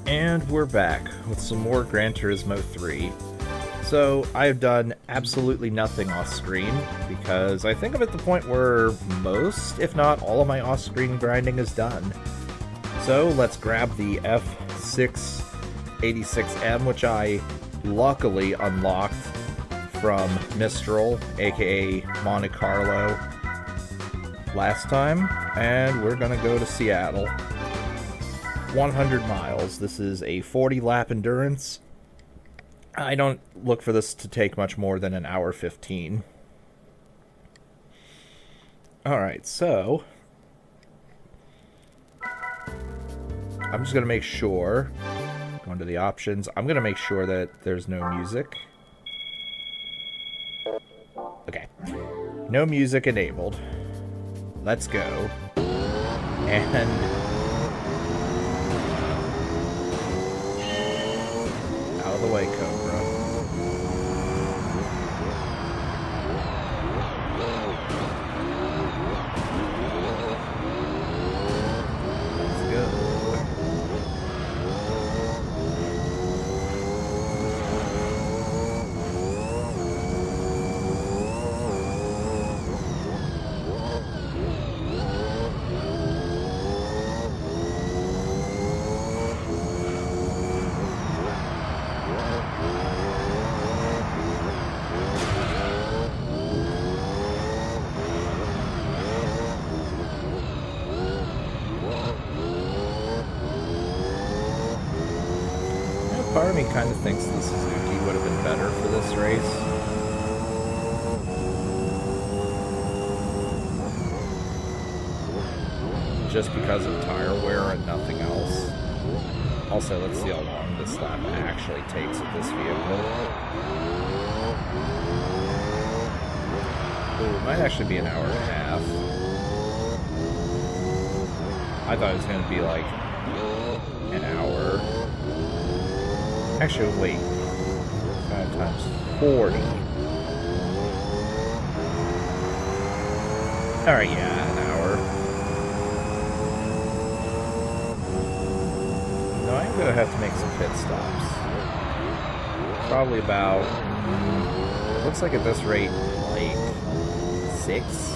And we're back with some more Gran Turismo 3. So, I have done absolutely nothing off-screen, because I think I'm at the point where most, if not all of my off-screen grinding is done. So, let's grab the F686M, which I luckily unlocked from Mistral, aka Monte Carlo, last time, and we're gonna go to Seattle. 100 miles. This is a 40-lap endurance. I don't look for this to take much more than an hour 15. Alright, so I'm just going to make sure, going to the options, I'm going to make sure that there's no music. Okay. No music enabled. Let's go. And out of the way, Cobra. Let's go. Part of me kind of thinks the Suzuki would have been better for this race. Just because of tire wear and nothing else. Also, let's see how long this lap actually takes with this vehicle. Ooh, it might actually be an hour and a half. I thought it was going to be like an hour. Actually, wait. 5 times 40. Alright, yeah, an hour. No, I'm gonna have to make some pit stops. Probably about... looks like at this rate, like 6?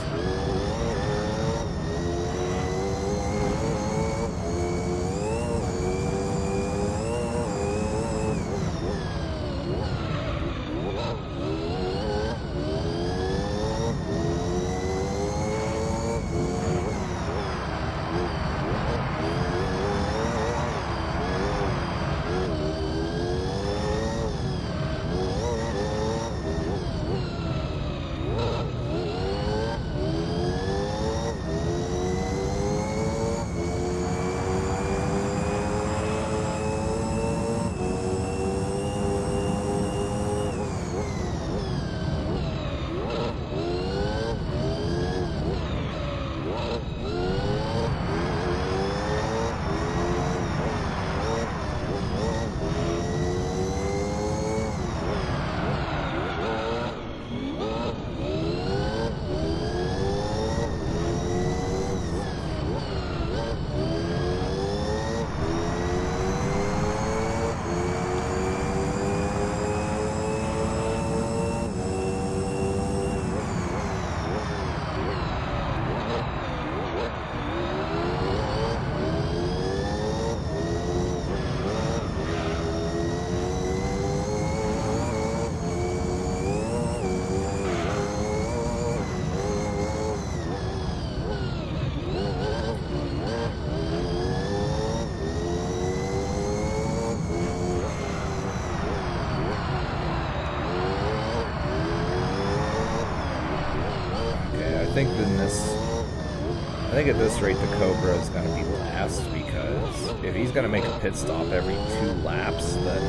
I think at this rate the Cobra is going to be last, because if he's going to make a pit stop every 2 laps, then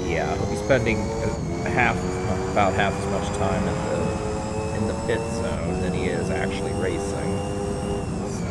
yeah, he'll be spending about half as much time in the pit zone than he is actually racing. So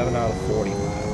27 out of 40 laps.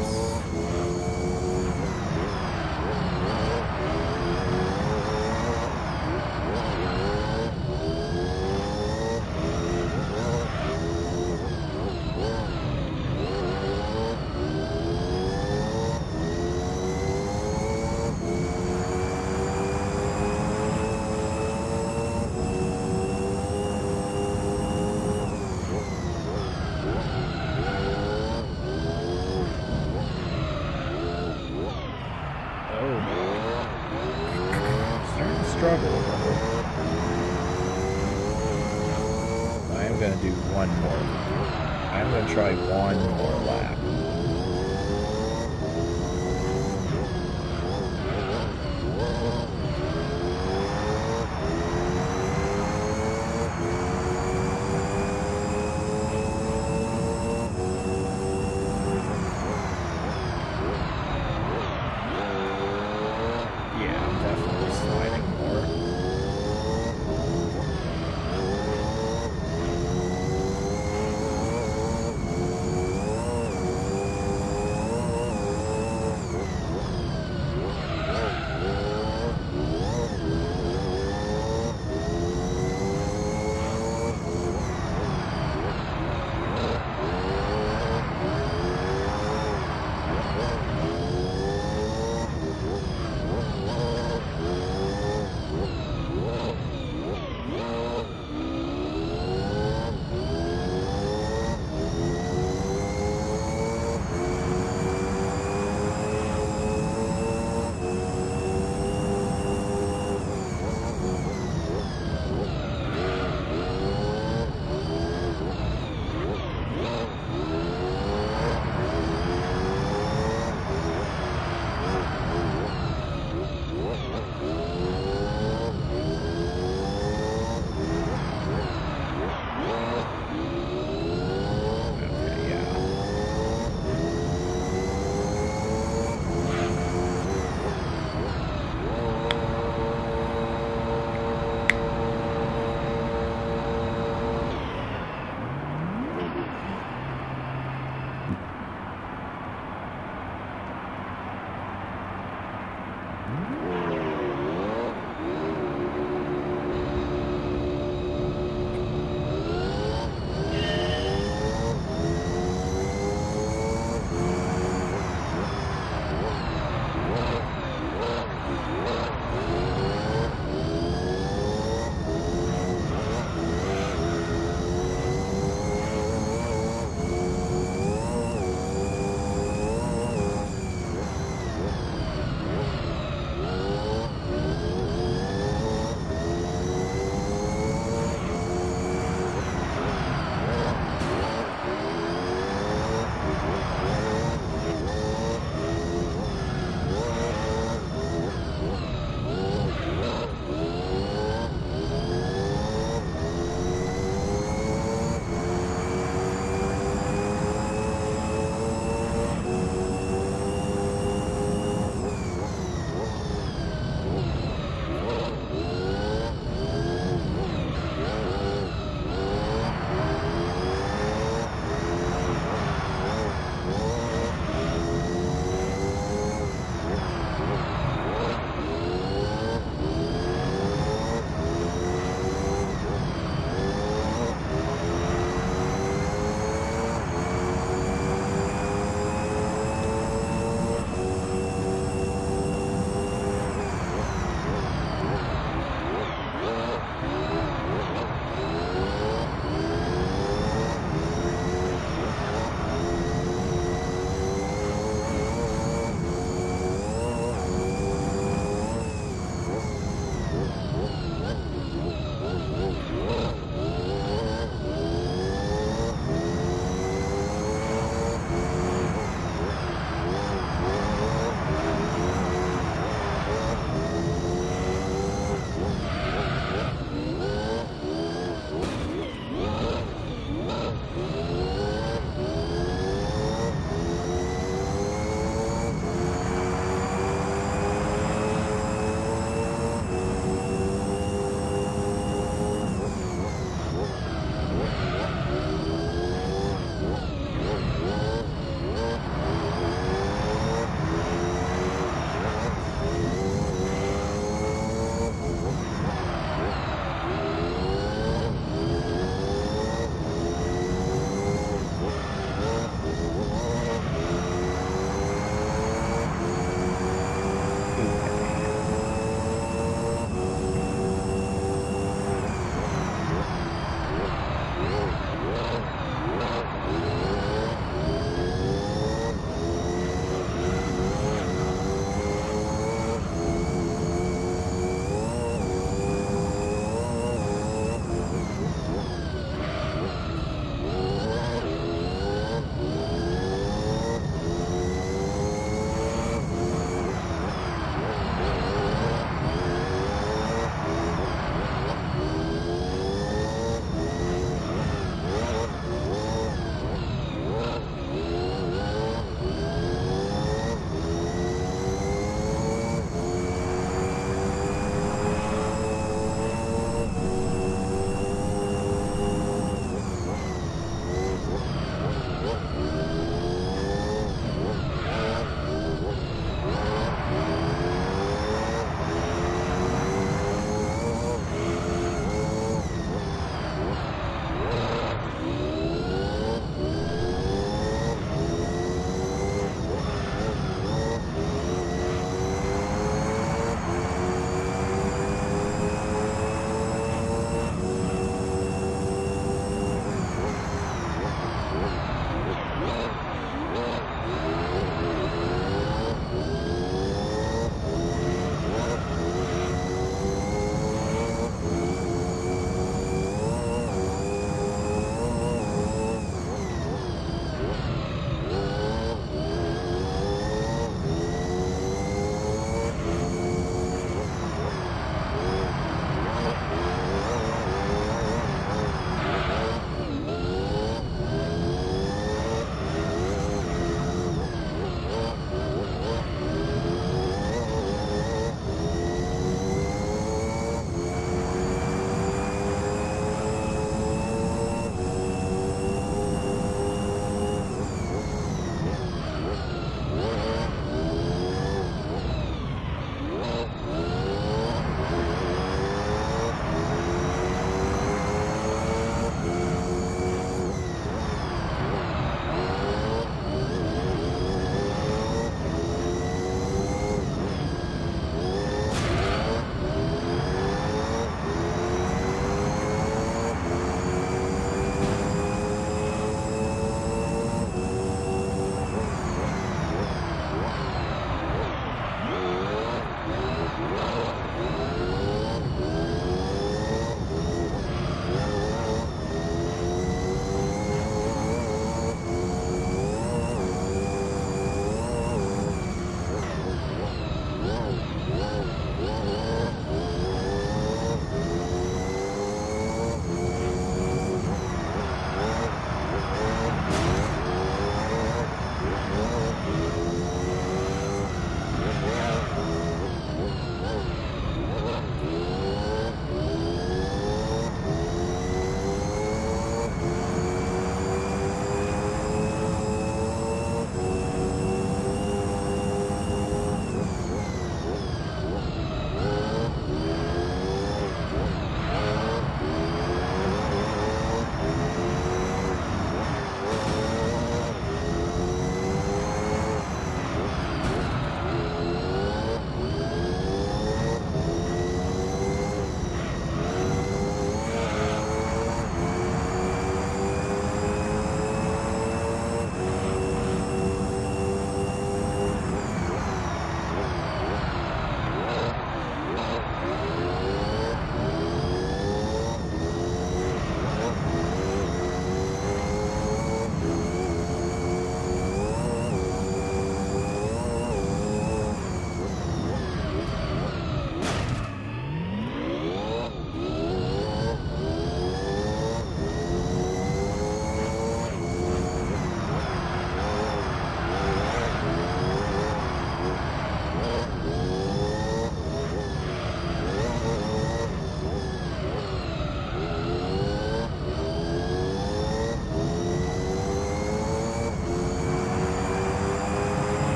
Struggle. I am going to do one more. I'm going to try one more lap. Yeah, I'm definitely sliding more.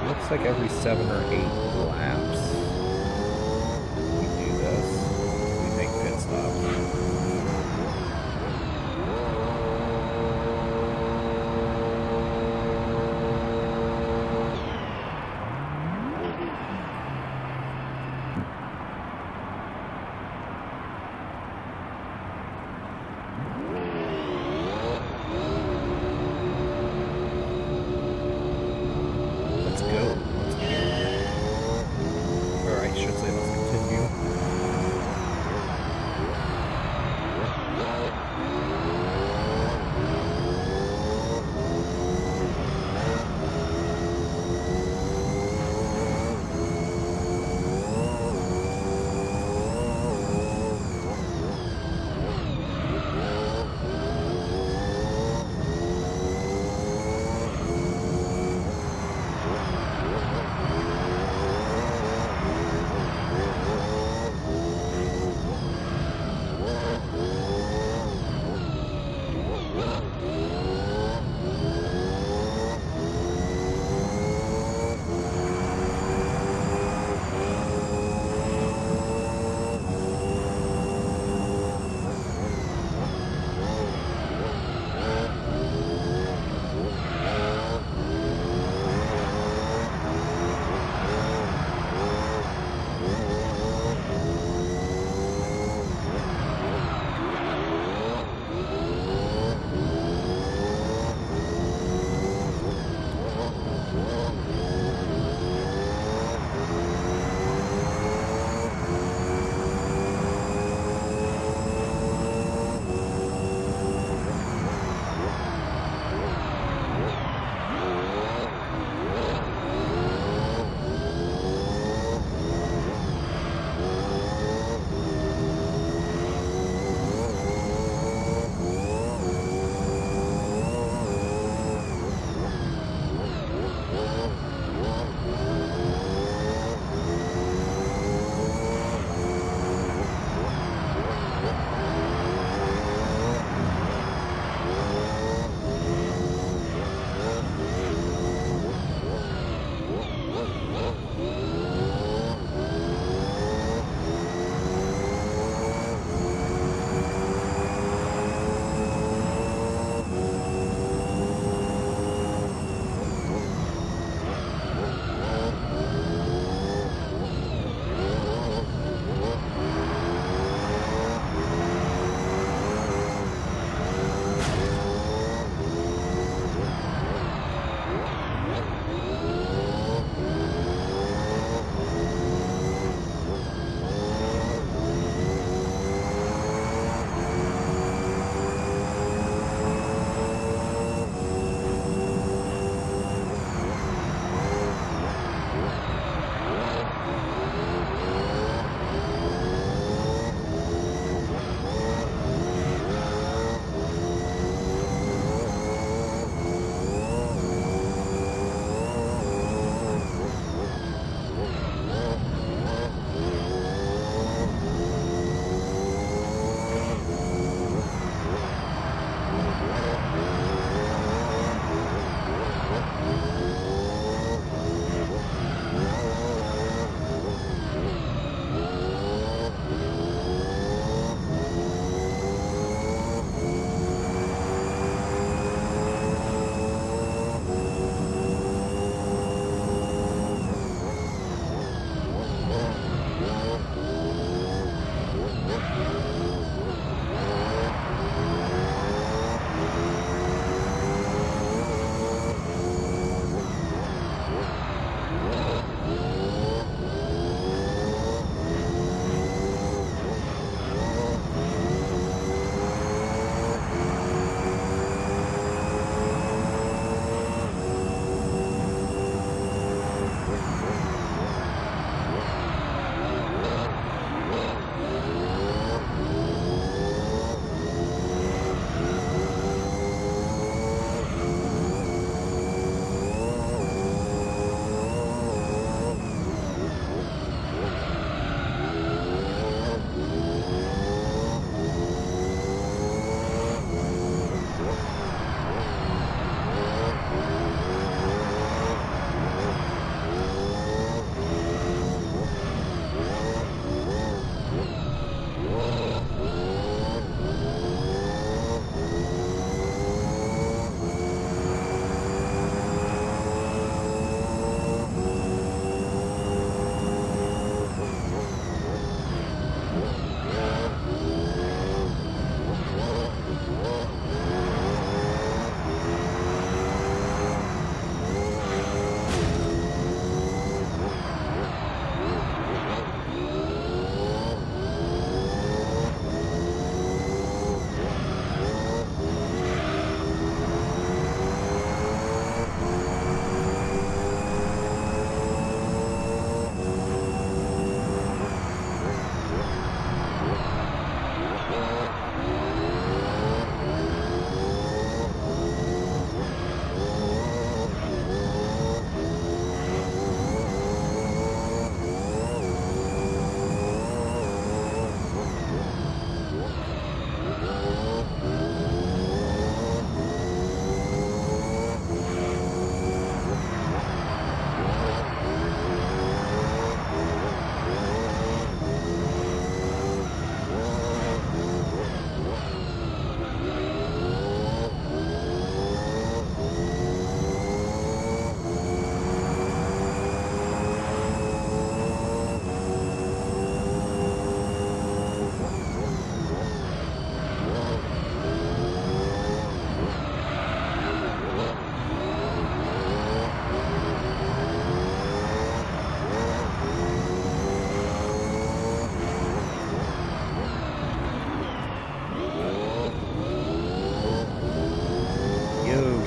looks like every 7 or 8 laps. We do this. We make pit stops.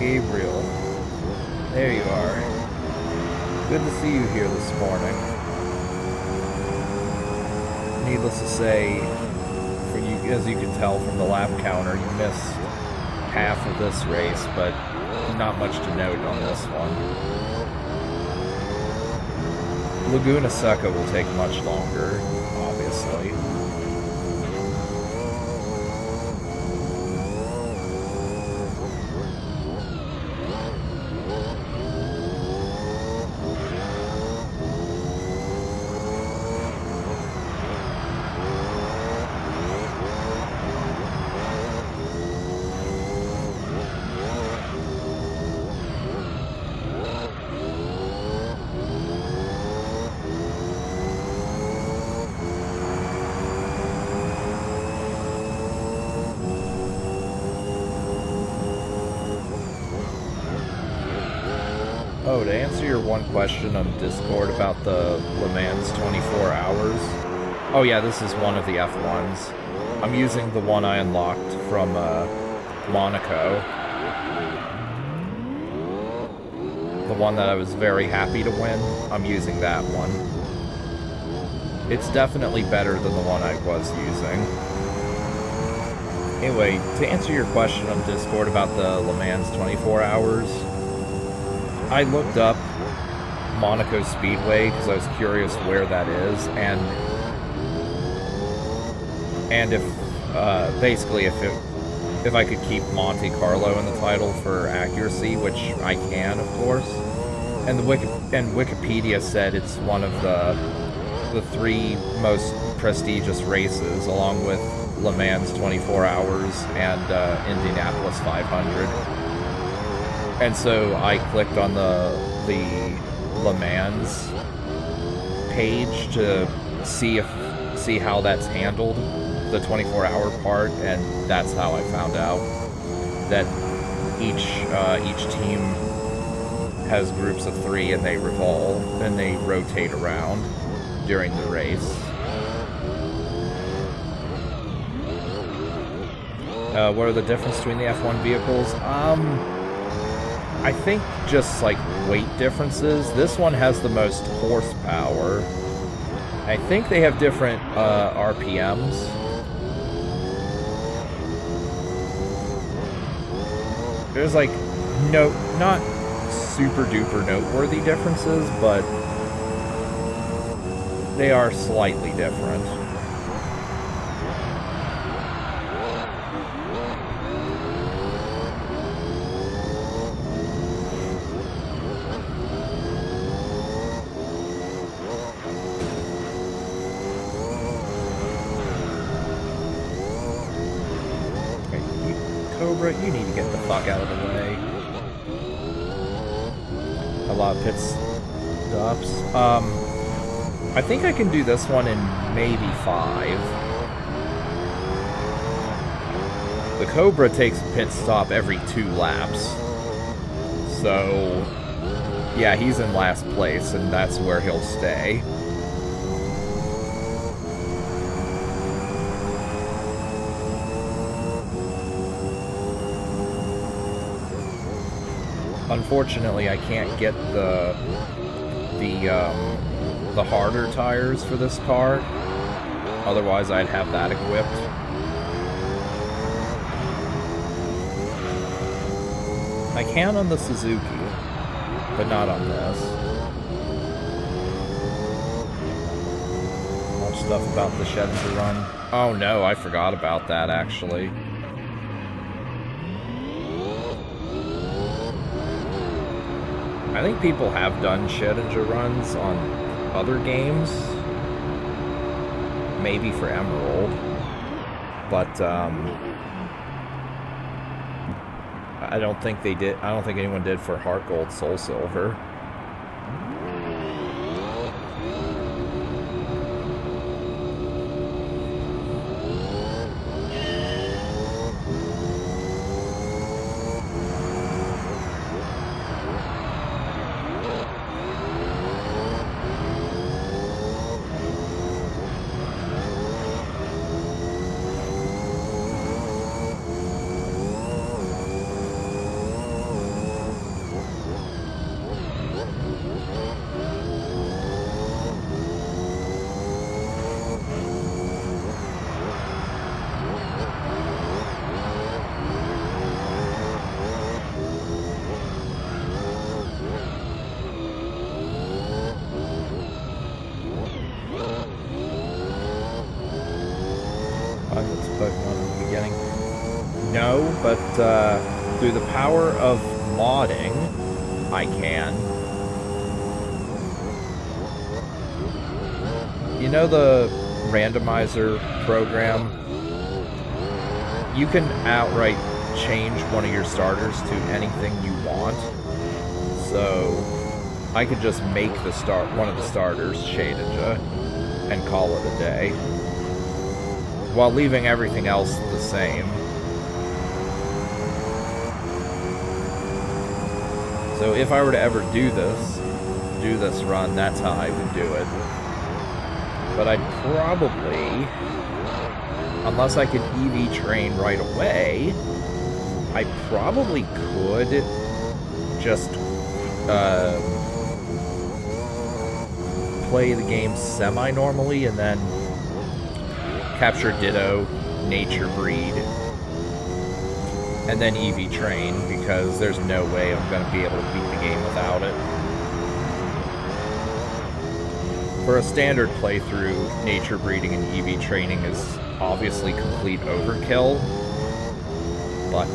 Gabriel. There you are. Good to see you here this morning. Needless to say, for you, as you can tell from the lap counter, you missed half of this race, but not much to note on this one. Laguna Seca will take much longer, obviously. Oh, to answer your one question on Discord about the Le Mans 24 hours. Oh yeah, this is one of the F1s. I'm using the one I unlocked from Monaco. The one that I was very happy to win. I'm using that one. It's definitely better than the one I was using. Anyway, to answer your question on Discord about the Le Mans 24 hours, I looked up Monaco Speedway because I was curious where that is, and if basically if I could keep Monte Carlo in the title for accuracy, which I can, of course, and Wikipedia said it's one of the 3 most prestigious races, along with Le Mans 24 Hours and Indianapolis 500. And so I clicked on the Le Mans page to see how that's handled, the 24-hour part, and that's how I found out that each team has groups of 3 and they revolve and they rotate around during the race. What are the differences between the F1 vehicles? I think just like weight differences. This one has the most horsepower. I think they have different RPMs. There's like not super duper noteworthy differences, but they are slightly different. You need to get the fuck out of the way. A lot of pit stops. I think I can do this one in maybe 5. The Cobra takes a pit stop every 2 laps. So, yeah, he's in last place, and that's where he'll stay. Unfortunately, I can't get the harder tires for this car. Otherwise, I'd have that equipped. I can on the Suzuki, but not on this. Much stuff about the Schenzer run. Oh no, I forgot about that actually. I think people have done Schrodinger runs on other games, maybe for Emerald, but I don't think they did. I don't think anyone did for Heart Gold, Soul Silver. Let's Pokemon in the beginning. No, but through the power of modding, I can. You know the randomizer program? You can outright change one of your starters to anything you want. So I could just make one of the starters Shedinja and call it a day, while leaving everything else the same. So if I were to ever do this run, that's how I would do it. But I'd probably, unless I could EV train right away, I probably could just play the game semi-normally and then capture Ditto, Nature Breed, and then EV train, because there's no way I'm going to be able to beat the game without it. For a standard playthrough, nature breeding and EV training is obviously complete overkill, but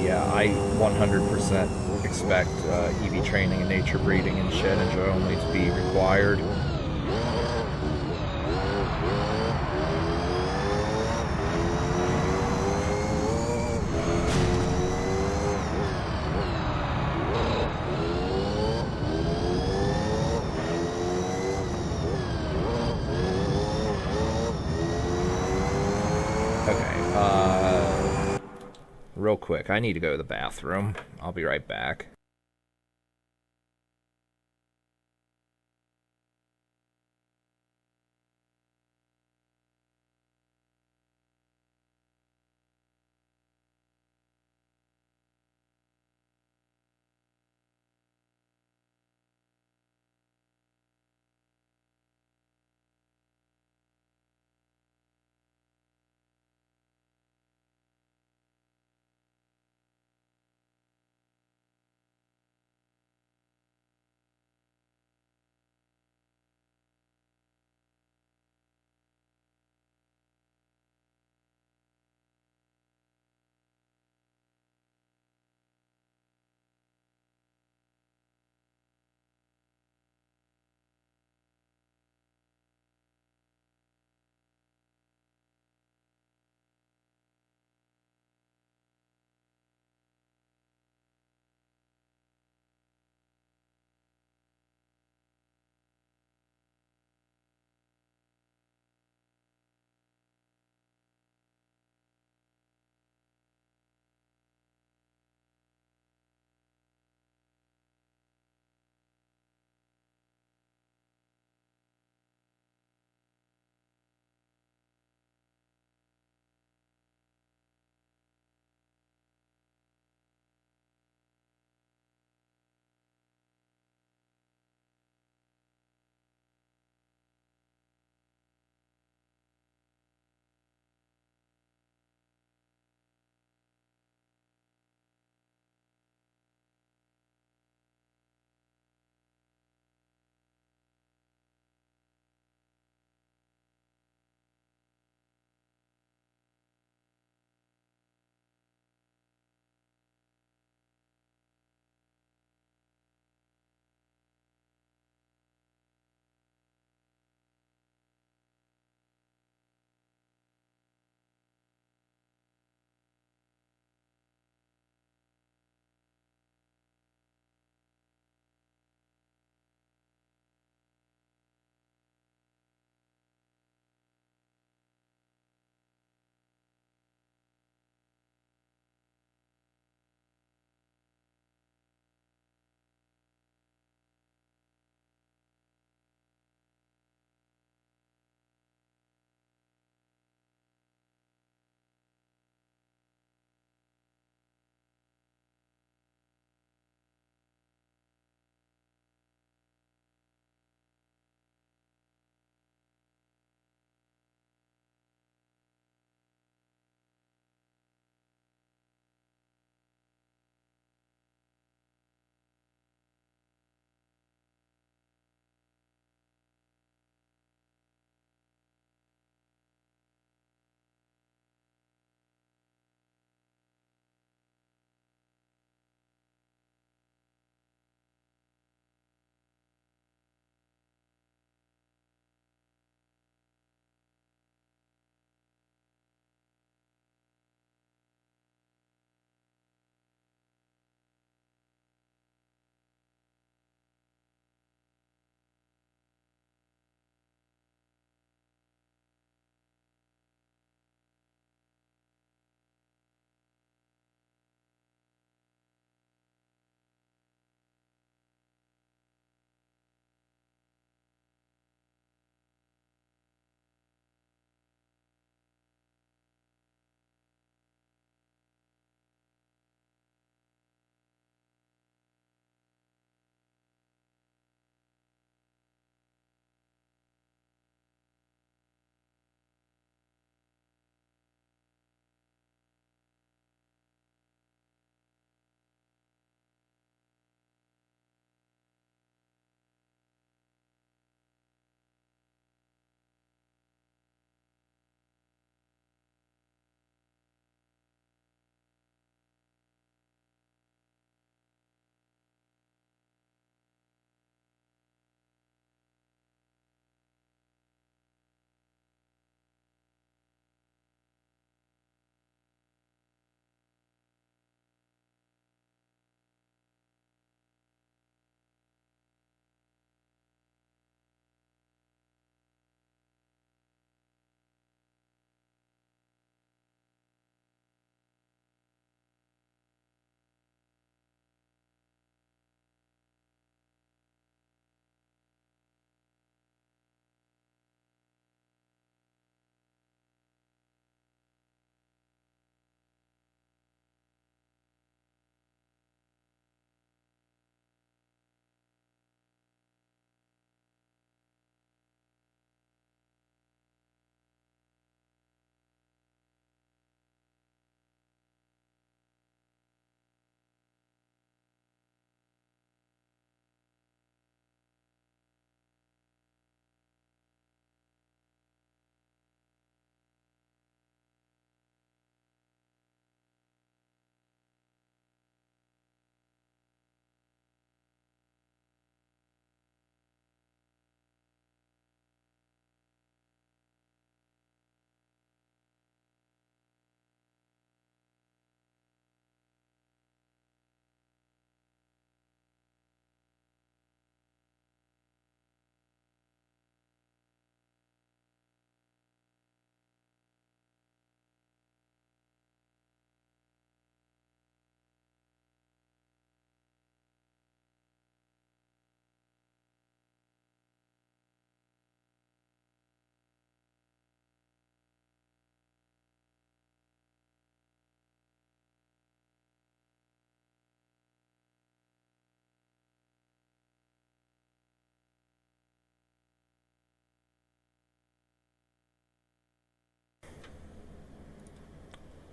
yeah, I 100% expect EV training and nature breeding and Shedinja only to be required. Real quick, I need to go to the bathroom. I'll be right back.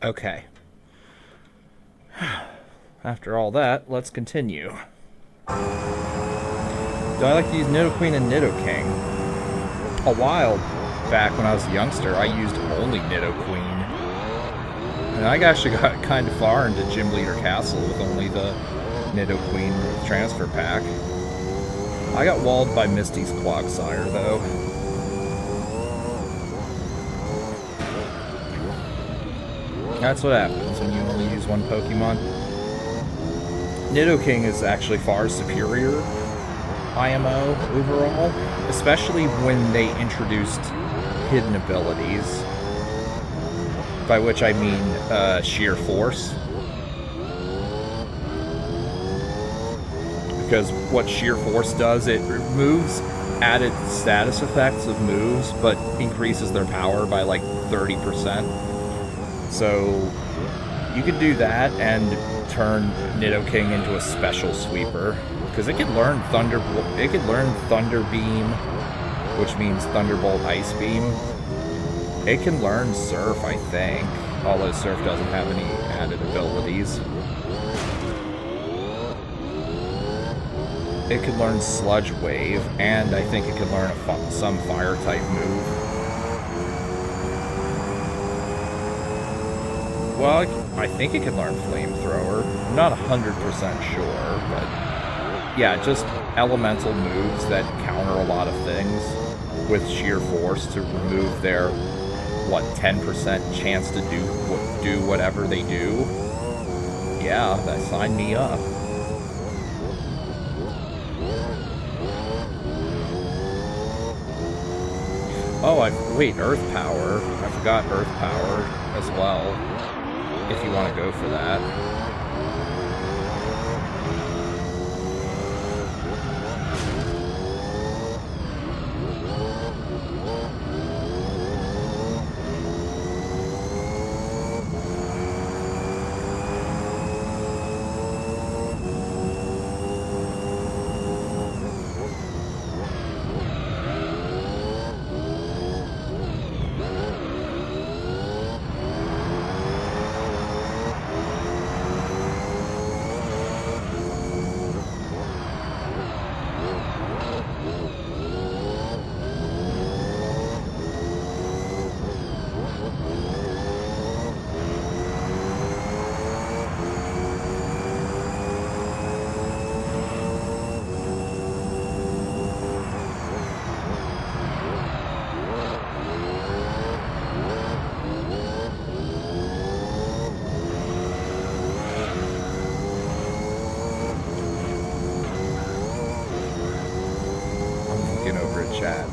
Okay. After all that, let's continue. Do I like to use Nidoqueen and Nidoking? A while back when I was a youngster, I used only Nidoqueen. And I actually got kind of far into Gym Leader Castle with only the Nidoqueen transfer pack. I got walled by Misty's Quagsire, though. That's what happens when you only use one Pokemon. Nidoking is actually far superior IMO overall, especially when they introduced hidden abilities, by which I mean sheer force. Because what sheer force does, it removes added status effects of moves, but increases their power by like 30%. So you could do that and turn Nidoking into a special sweeper, because it can learn Thunder Beam, which means Thunderbolt Ice Beam. It can learn Surf, I think, although Surf doesn't have any added abilities. It can learn Sludge Wave, and I think it can learn some Fire-type move. Well, I think it can learn Flamethrower. I'm not 100% sure, but yeah, just elemental moves that counter a lot of things with sheer force to remove their, 10% chance to do whatever they do. Yeah, that signed me up. Oh, wait, Earth Power. I forgot Earth Power as well, if you want to go for that. Chat.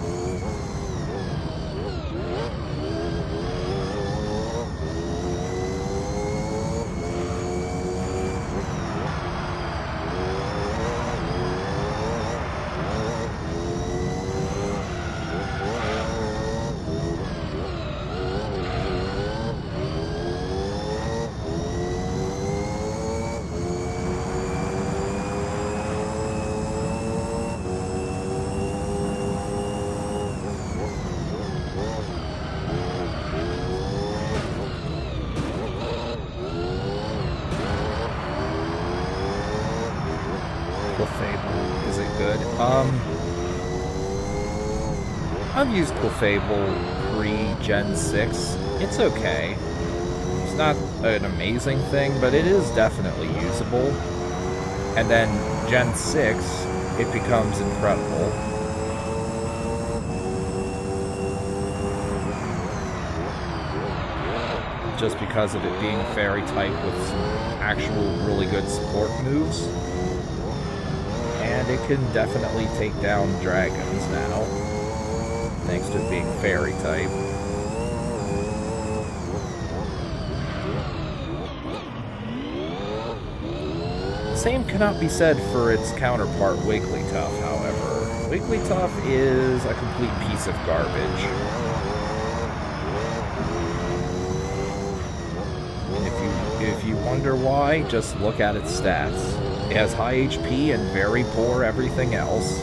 Is it good? I've used Clefable pre-Gen 6. It's okay. It's not an amazing thing, but it is definitely usable. And then Gen 6, it becomes incredible. Just because of it being a fairy type with some actual really good support moves. And it can definitely take down dragons now, thanks to it being fairy type. The same cannot be said for its counterpart Wigglytuff, however. Wigglytuff is a complete piece of garbage. And if you wonder why, just look at its stats. It has high HP and very poor everything else.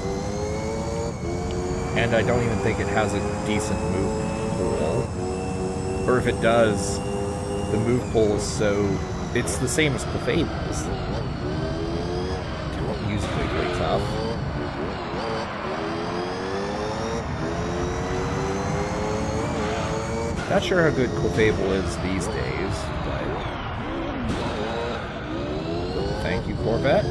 And I don't even think it has a decent move pool. Or if it does, the move pool is so... It's the same as Clefables. Don't use Wiggly Tough. Not sure how good Clefable is these days, but... Thank you, Corvette.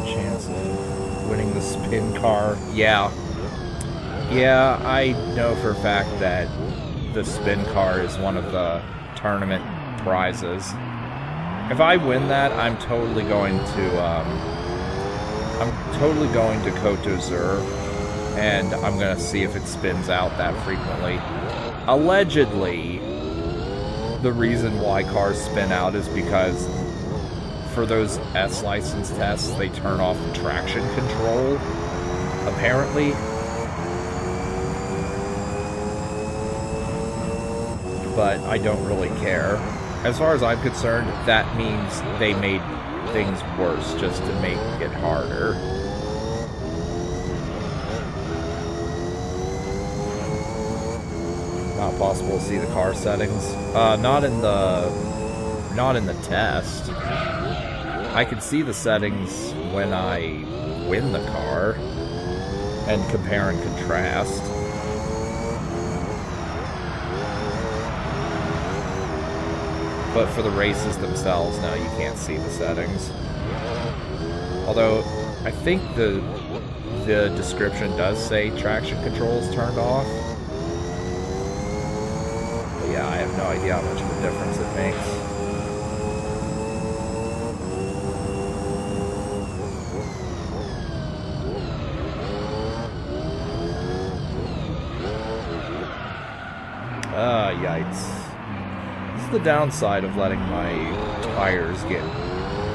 Chance of winning the spin car. Yeah, I know for a fact that the spin car is one of the tournament prizes. If I win that, I'm totally going to Côte d'Azur, and I'm gonna see if it spins out that frequently. Allegedly, the reason why cars spin out is because for those S license tests, they turn off traction control, apparently. But I don't really care. As far as I'm concerned, that means they made things worse just to make it harder. Not possible to see the car settings. Not in the test. I can see the settings when I win the car and compare and contrast. But for the races themselves, no, you can't see the settings. Although, I think the description does say traction control is turned off. But yeah, I have no idea how much of a difference it makes. Yikes. This is the downside of letting my tires get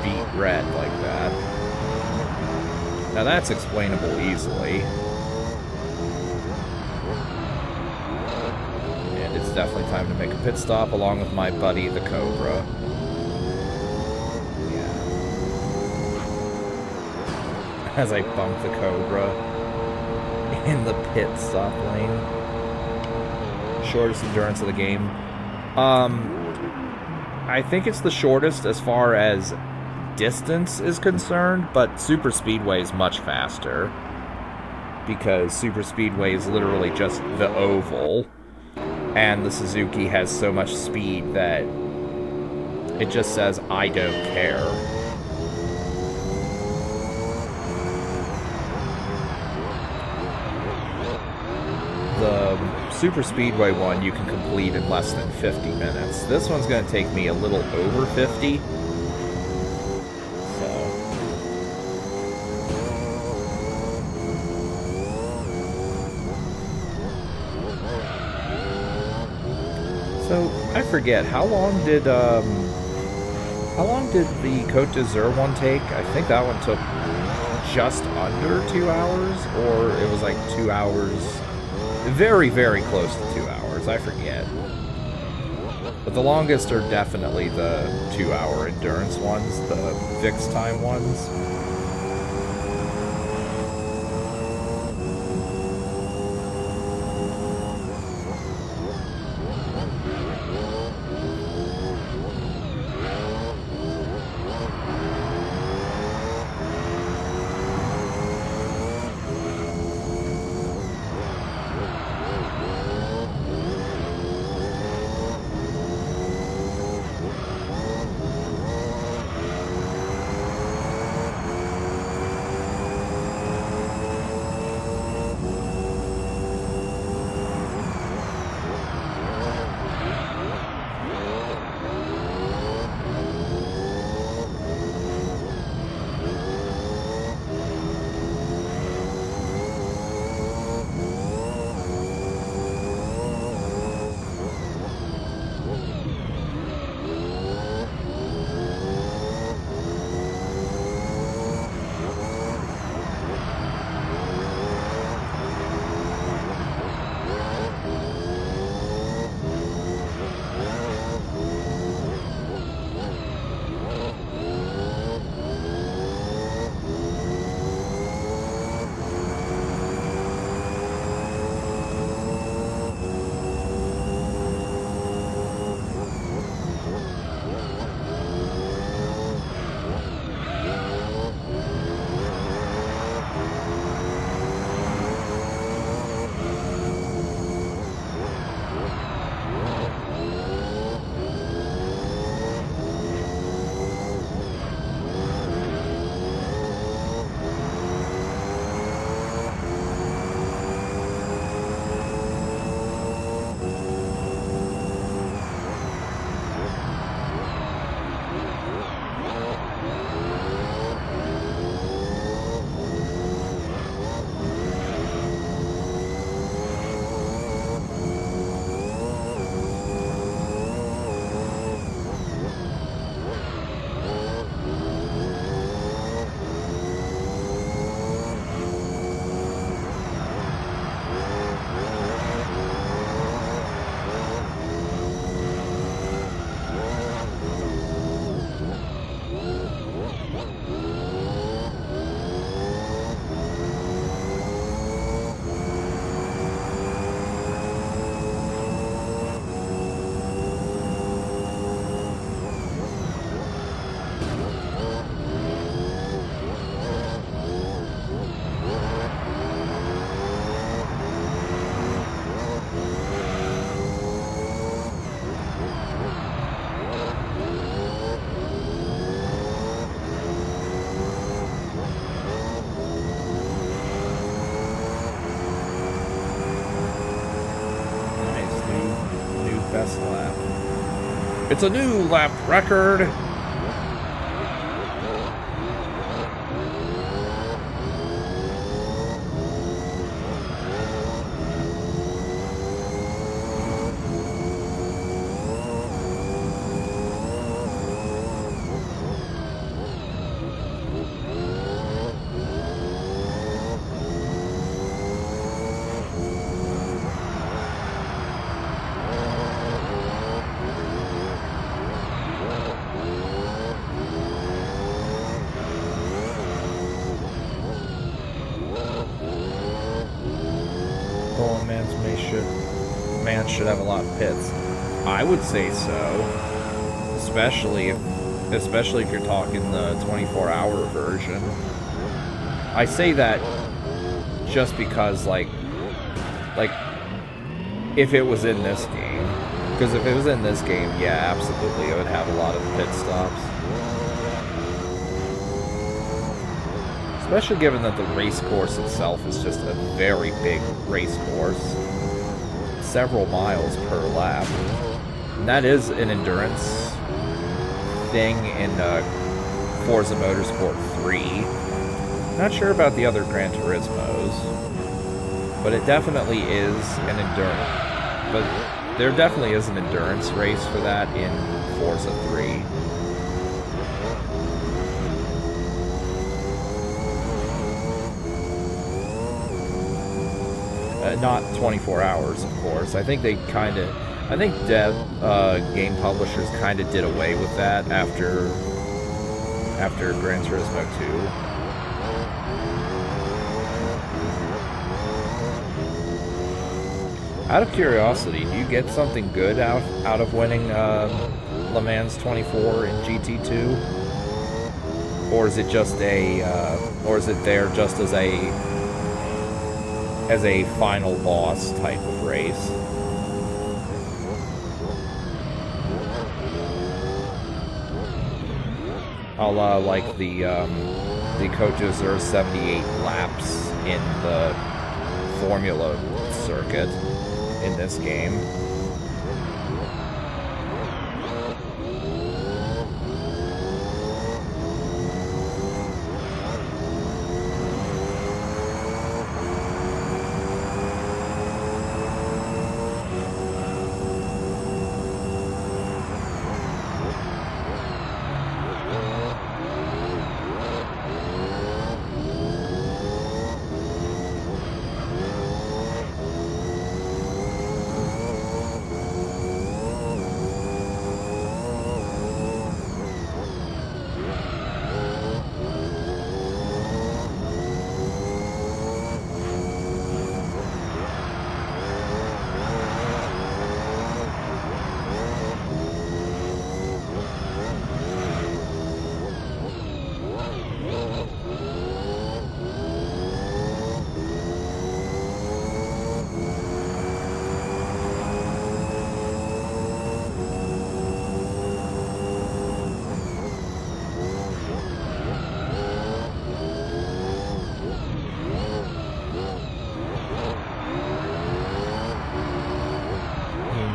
beat red like that. Now that's explainable easily. And it's definitely time to make a pit stop along with my buddy, the Cobra. Yeah. As I bump the Cobra in the pit stop lane. Shortest endurance of the game. I think it's the shortest as far as distance is concerned, but Super Speedway is much faster. Because Super Speedway is literally just the oval, and the Suzuki has so much speed that it just says, I don't care. The Super Speedway one you can complete in less than 50 minutes. This one's going to take me a little over 50. So I forget, how long did the Côte d'Azur one take? I think that one took just under 2 hours, or it was like 2 hours. Very, very close to 2 hours. I forget. But the longest are definitely the 2-hour endurance ones, the fixed time ones. fast lap. It's a new lap record. Man should have a lot of pits. I would say so, especially if you're talking the 24-hour version. I say that just because like if it was in this game, because if it was in this game, yeah, absolutely, it would have a lot of pit stops. Especially given that the race course itself is just a very big race course. Several miles per lap. And that is an endurance thing in Forza Motorsport 3. Not sure about the other Gran Turismos, but it definitely is an endurance. But there definitely is an endurance race for that in Forza 3. Not 24 hours, of course. I think game publishers kind of did away with that after Gran Turismo 2. Out of curiosity, do you get something good out of winning Le Mans 24 in GT2, or is it just or is it there just as a final boss type of race? A la like the coaches are 78 laps in the Formula circuit in this game.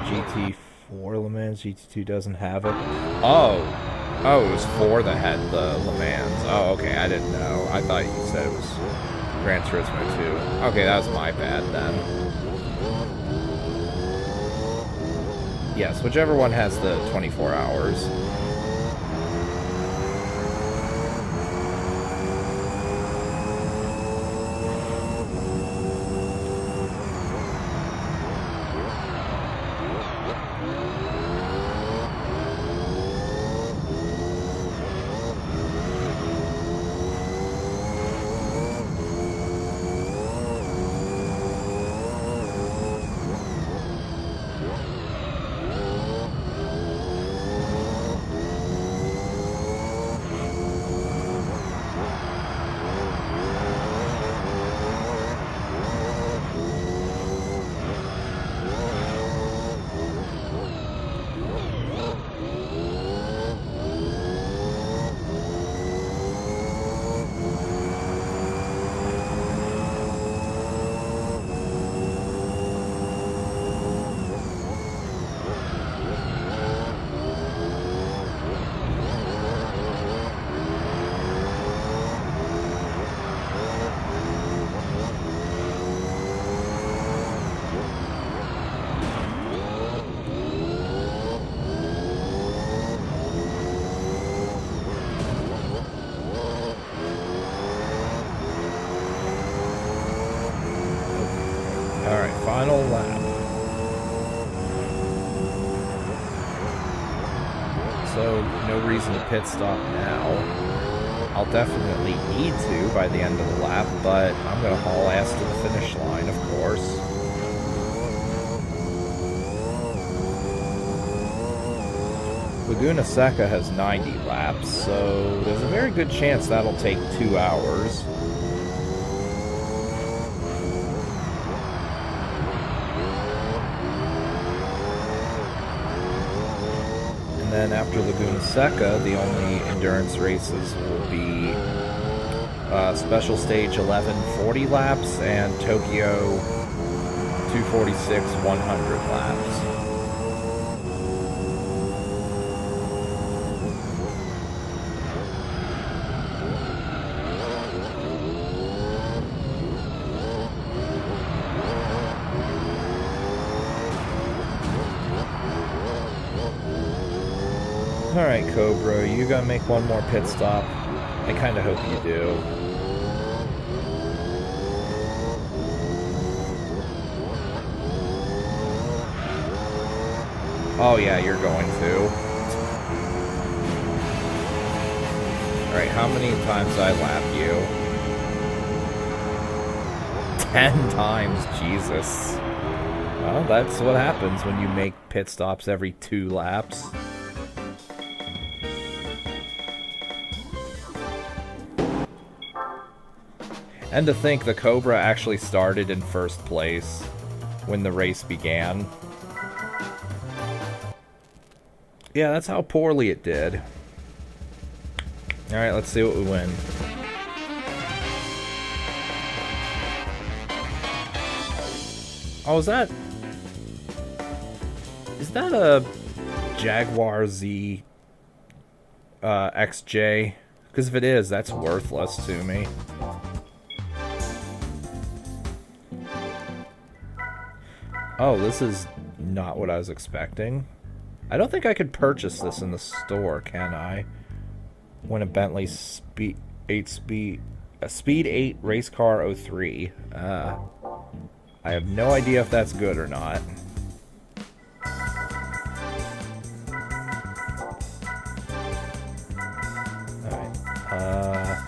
GT4 Le Mans, GT2 doesn't have it. Oh, it was 4 that had the Le Mans. Oh, okay, I didn't know. I thought you said it was Gran Turismo 2. Okay, that was my bad then. Yes, whichever one has the 24 hours. Alright, final lap. So, no reason to pit stop now. I'll definitely need to by the end of the lap, but I'm going to haul ass to the finish line, of course. Laguna Seca has 90 laps, so there's a very good chance that'll take 2 hours. And then after Laguna Seca, the only endurance races will be Special Stage 11 40 laps and Tokyo 246 100 laps. Alright, Cobra, you gotta make one more pit stop. I kinda hope you do. Oh yeah, you're going to. Alright, how many times did I lap you? 10 times, Jesus. Well, that's what happens when you make pit stops every 2 laps. And to think the Cobra actually started in first place when the race began. Yeah, that's how poorly it did. Alright, let's see what we win. Oh, is that a Jaguar Z XJ? Because if it is, that's worthless to me. Oh, this is not what I was expecting. I don't think I could purchase this in the store, can I? When a Bentley Speed 8 race car 03. I have no idea if that's good or not. Alright.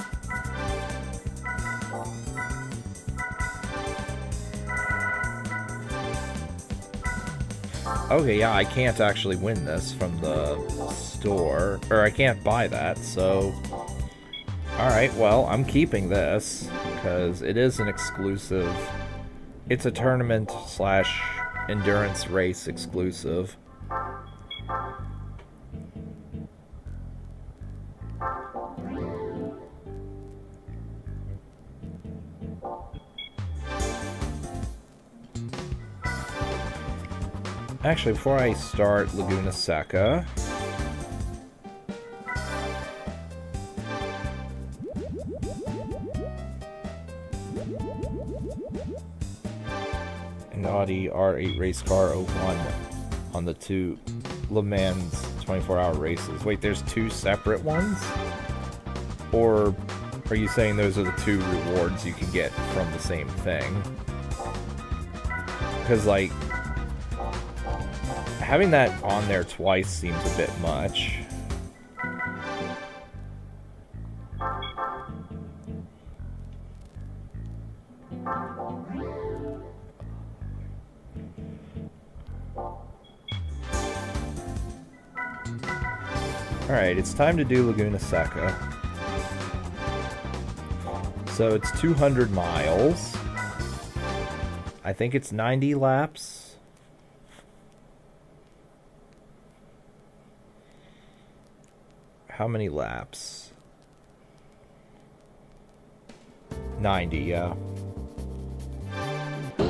Okay, yeah, I can't actually win this from the store. Or I can't buy that, so... Alright, well, I'm keeping this, because it is an exclusive... It's a tournament / endurance race exclusive. Actually, before I start Laguna Seca... an Audi R8 race car 01 on the 2 Le Mans 24-hour races. Wait, there's 2 separate ones? Or are you saying those are the 2 rewards you can get from the same thing? Because, like... having that on there twice seems a bit much. Alright, it's time to do Laguna Seca. So it's 200 miles. I think it's 90 laps. How many laps? 90, yeah. Can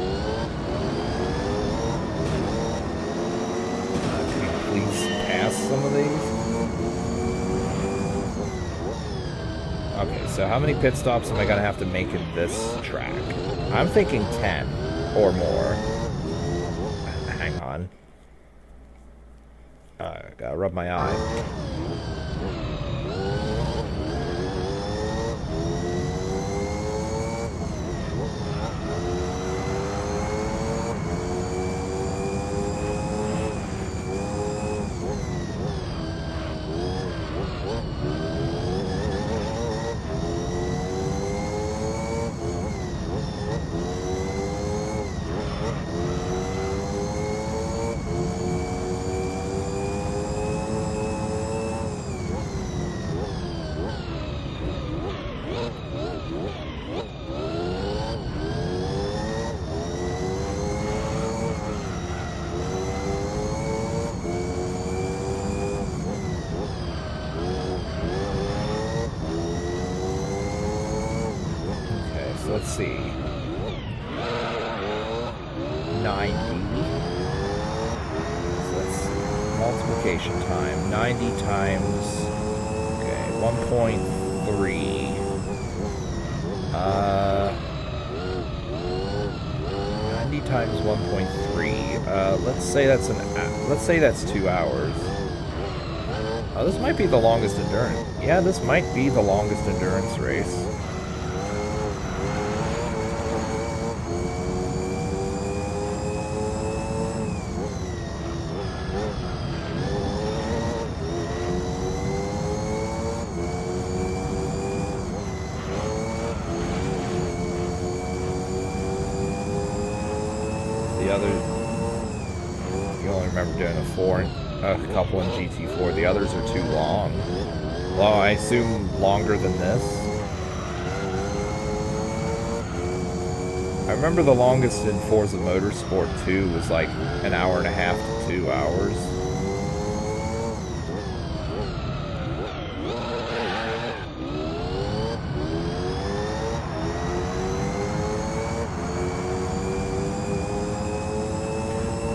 you please pass some of these? Okay, so how many pit stops am I gonna have to make in this track? I'm thinking 10 or more. Hang on. Gotta rub my eye. 90. So that's multiplication time. 90 times, okay, 1.3. 90 times 1.3. Let's say that's 2 hours. Oh, this might be the longest endurance. Yeah, this might be the longest endurance race. The other, you only remember doing a couple in GT4. The others are too long. Well, I assume longer than this. I remember the longest in Forza Motorsport 2 was like an hour and a half to 2 hours.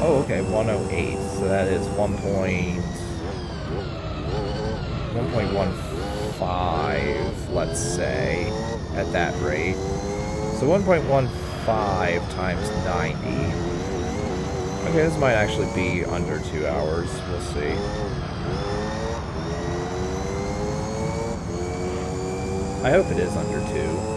Oh, okay, 108. So that is 1.15, let's say, at that rate. So 1.15 times 90. Okay, this might actually be under 2 hours. We'll see. I hope it is under 2.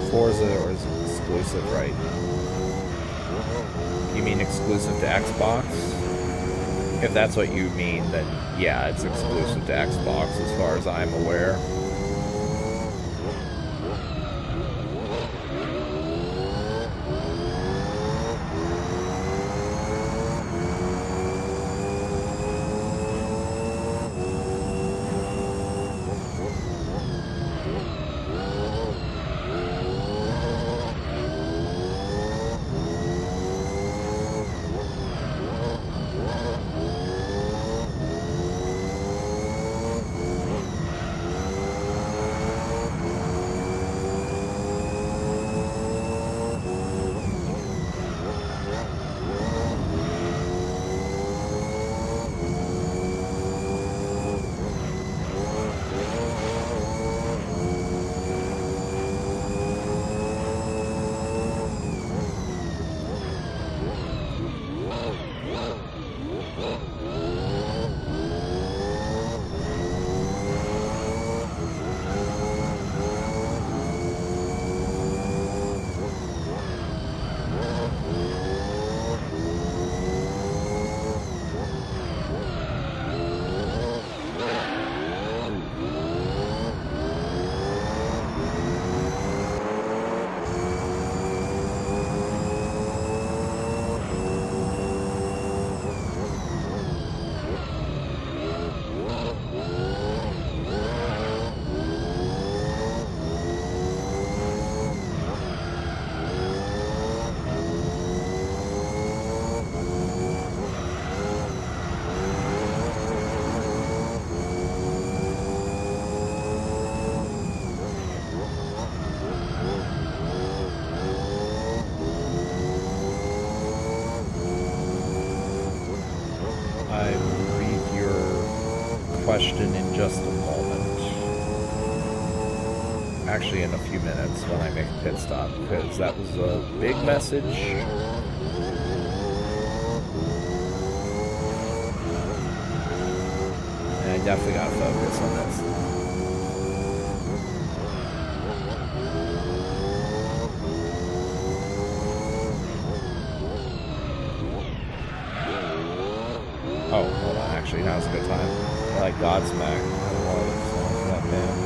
Forza or is exclusive, right? You mean exclusive to Xbox? If that's what you mean, then yeah, it's exclusive to Xbox as far as I'm aware. Question in just a moment. Actually, in a few minutes when I make a pit stop, because that was a big message. And I definitely gotta focus on this. Oh, hold on, actually, now's a good time. I like Godsmack. I love songs from that band.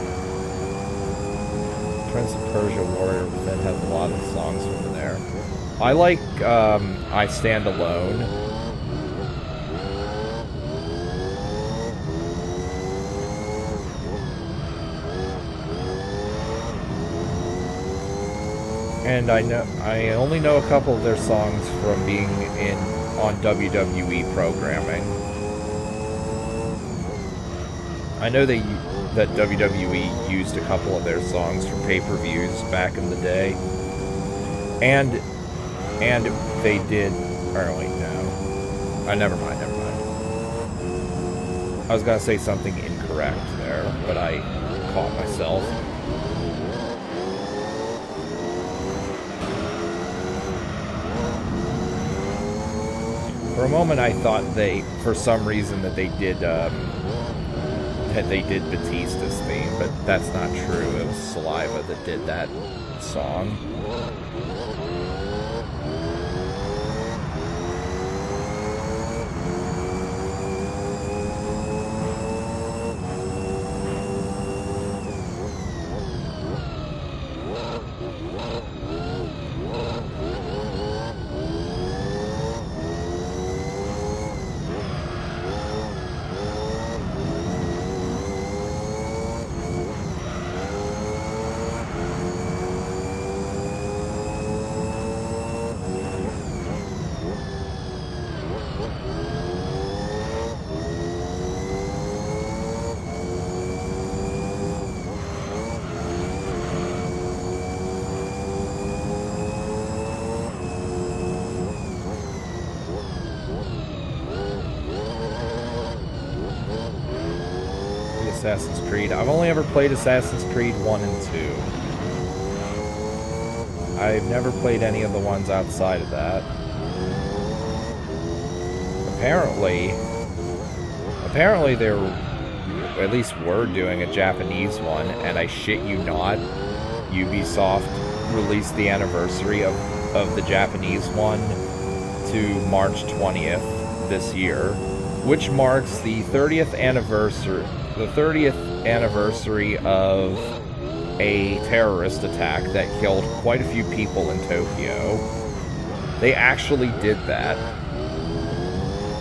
Prince of Persia, Warrior Within has a lot of songs from there. I like I Stand Alone. And I only know a couple of their songs from being on WWE programming. I know that WWE used a couple of their songs for pay-per-views back in the day. And they did... Or wait, no. Never mind. I was gonna say something incorrect there, but I caught myself. For a moment I thought for some reason that they did Batista's theme, but that's not true. It was Saliva that did that song. Assassin's Creed. I've only ever played Assassin's Creed 1 and 2. I've never played any of the ones outside of that. Apparently there at least were doing a Japanese one, and I shit you not, Ubisoft released the anniversary of the Japanese one to March 20th this year, which marks the 30th anniversary of a terrorist attack that killed quite a few people in Tokyo. They actually did that.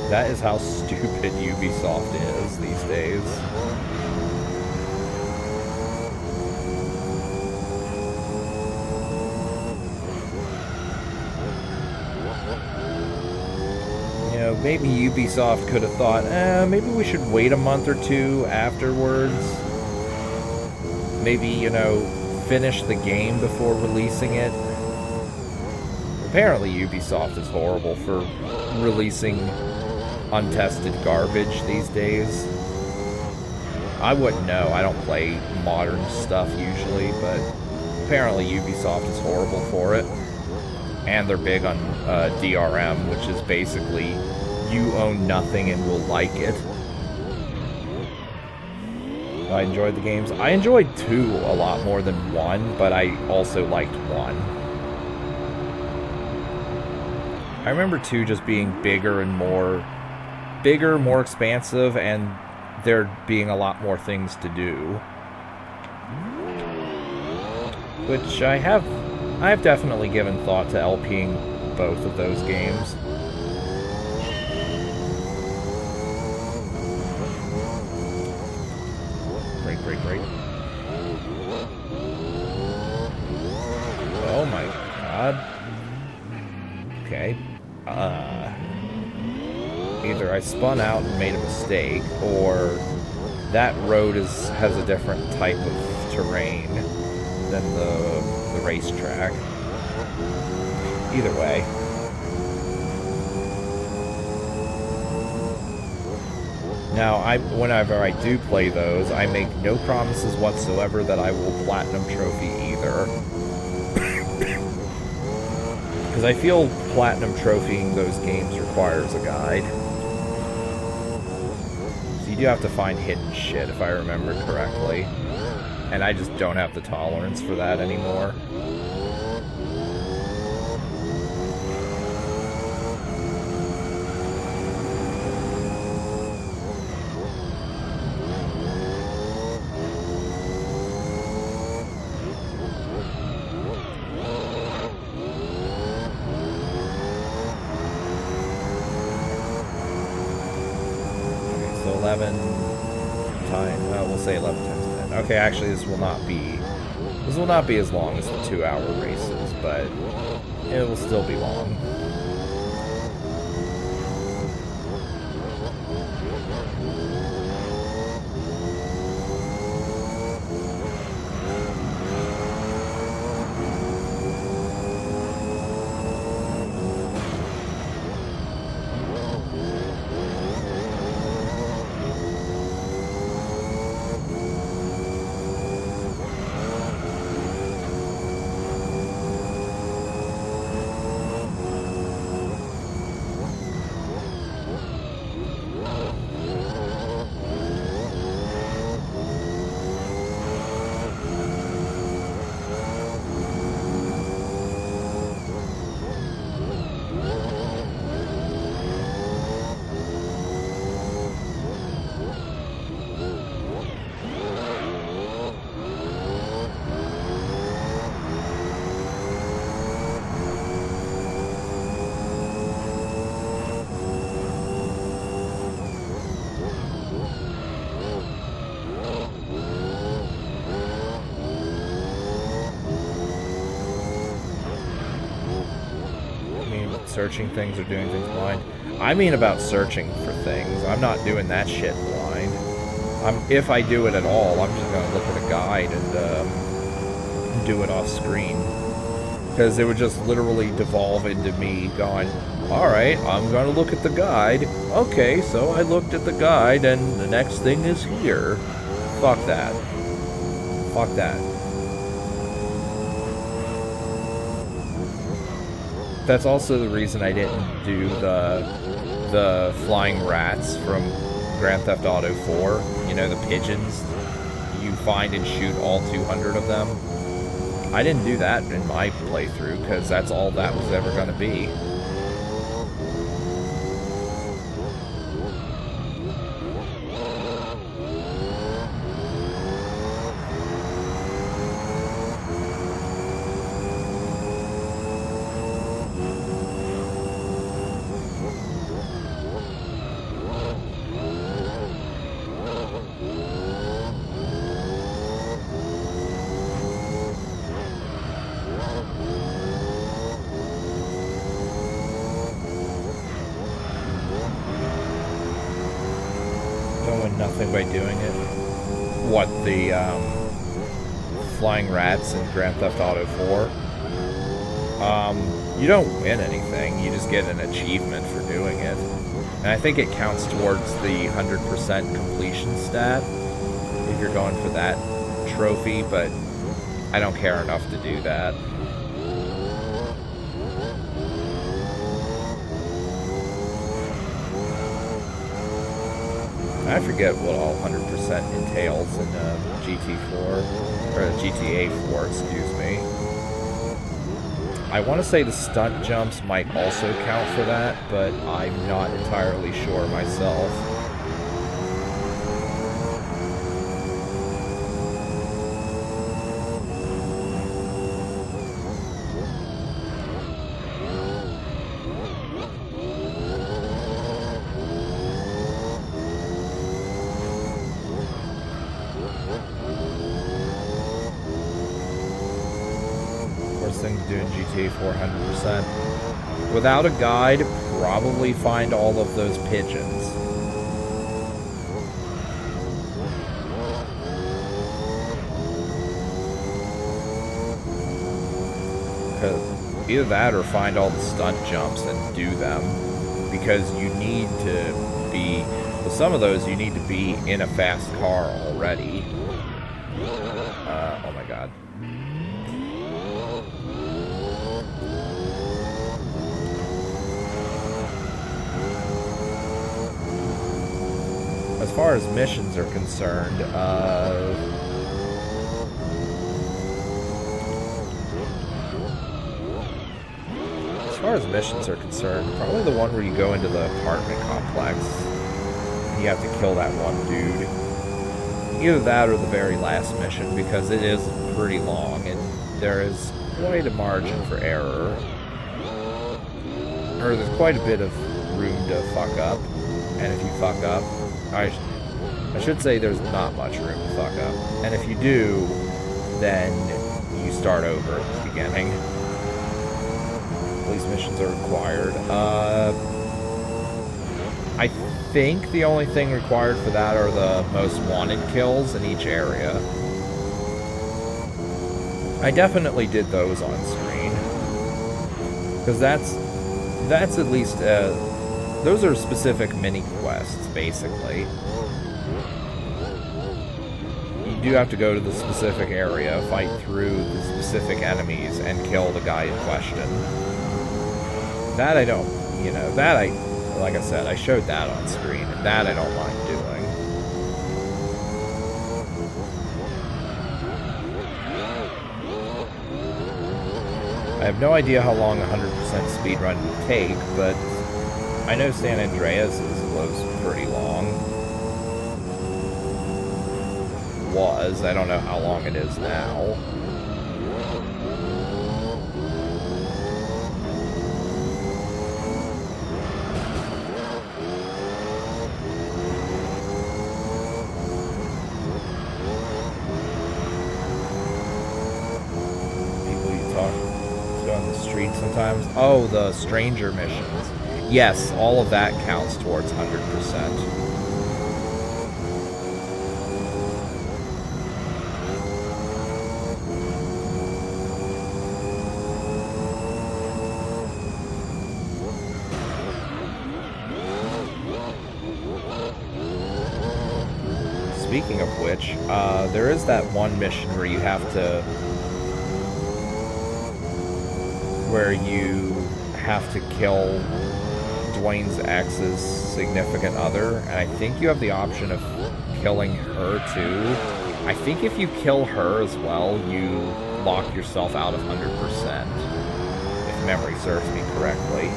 That is how stupid Ubisoft is these days. Maybe Ubisoft could have thought, maybe we should wait a month or two afterwards. Maybe, finish the game before releasing it. Apparently Ubisoft is horrible for releasing untested garbage these days. I wouldn't know. I don't play modern stuff usually, but apparently Ubisoft is horrible for it. And they're big on DRM, which is basically you own nothing and will like it. I enjoyed the games. I enjoyed 2 a lot more than 1, but I also liked 1. I remember 2 just being bigger, more expansive, and there being a lot more things to do. Which I've definitely given thought to LPing both of those games. Break. Oh my god. Okay. Either I spun out and made a mistake, or that road has a different type of terrain than the racetrack. Either way. Now, whenever I do play those, I make no promises whatsoever that I will platinum trophy either. Because I feel platinum trophying those games requires a guide. So you do have to find hidden shit, if I remember correctly. And I just don't have the tolerance for that anymore. So 11 times, we'll say 11 times 10. Okay, actually this will This will not be as long as the 2-hour races, but it will still be long. Searching things or doing things blind. I mean about searching for things. I'm not doing that shit blind. If I do it at all, I'm just going to look at a guide and do it off screen. Because it would just literally devolve into me going, alright, I'm going to look at the guide. Okay, so I looked at the guide and the next thing is here. Fuck that. Fuck that. That's also the reason I didn't do the flying rats from Grand Theft Auto 4. You know, the pigeons. You find and shoot all 200 of them. I didn't do that in my playthrough, because that's all that was ever going to be. Nothing by doing it. What, the flying rats in Grand Theft Auto 4? You don't win anything, you just get an achievement for doing it. And I think it counts towards the 100% completion stat if you're going for that trophy, but I don't care enough to do that. I forget what all 100% entails in GT4, or GTA 4, excuse me. I want to say the stunt jumps might also count for that, but I'm not entirely sure myself. Thing to do in GTA 4 100%. Without a guide, probably find all of those pigeons. Either that or find all the stunt jumps and do them. Because you need to be... With some of those, you need to be in a fast car already. Oh my god. As far as missions are concerned, probably the one where you go into the apartment complex and you have to kill that one dude. Either that or the very last mission, because it is pretty long and there is quite a margin for error. Or there's quite a bit of room to fuck up, and if you fuck up, I should say there's not much room to fuck up. And if you do, then you start over at the beginning. Police missions are required. I think the only thing required for that are the most wanted kills in each area. I definitely did those on screen. Because that's at least, those are specific mini quests, basically. You do have to go to the specific area, fight through the specific enemies, and kill the guy in question. That I don't, you know, that I, like I said, I showed that on screen, and that I don't mind doing. I have no idea how long a 100% speedrun would take, but I know San Andreas was pretty long. Was. I don't know how long it is now. Sometimes. Oh, the stranger missions. Yes, all of that counts towards 100%. Speaking of which, there is that one mission where you have to kill Dwayne's ex's significant other, and I think you have the option of killing her too. I think if you kill her as well, you lock yourself out of 100%, if memory serves me correctly.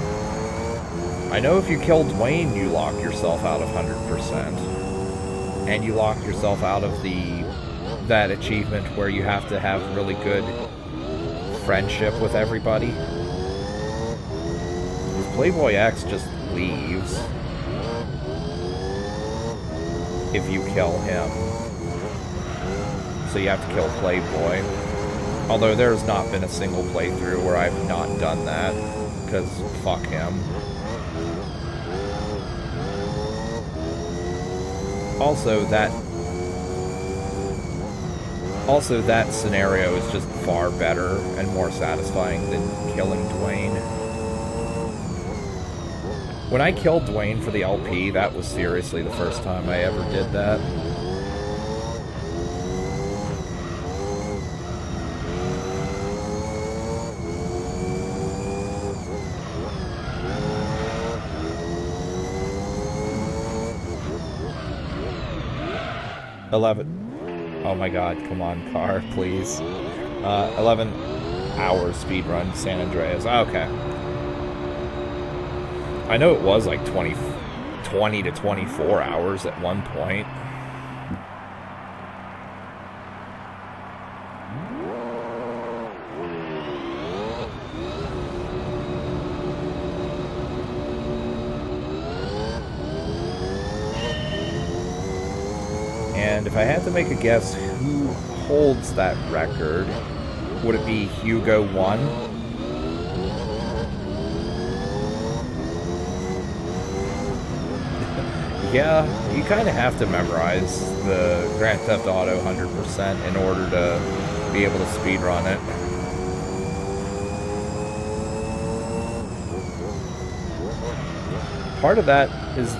I know if you kill Dwayne, you lock yourself out of 100%, and you lock yourself out of that achievement where you have to have really good friendship with everybody. Playboy X just leaves if you kill him. So you have to kill Playboy. Although there's not been a single playthrough where I've not done that, because fuck him. Also, that scenario is just far better and more satisfying than killing Dwayne. When I killed Dwayne for the LP, that was seriously the first time I ever did that. Oh my god, come on, car, please. 11 hours speedrun, San Andreas. Okay. I know it was like 20 to 24 hours at one point. And if I had to make a guess who holds that record, would it be Hugo 1? Yeah, you kind of have to memorize the Grand Theft Auto 100% in order to be able to speedrun it. Part of that is,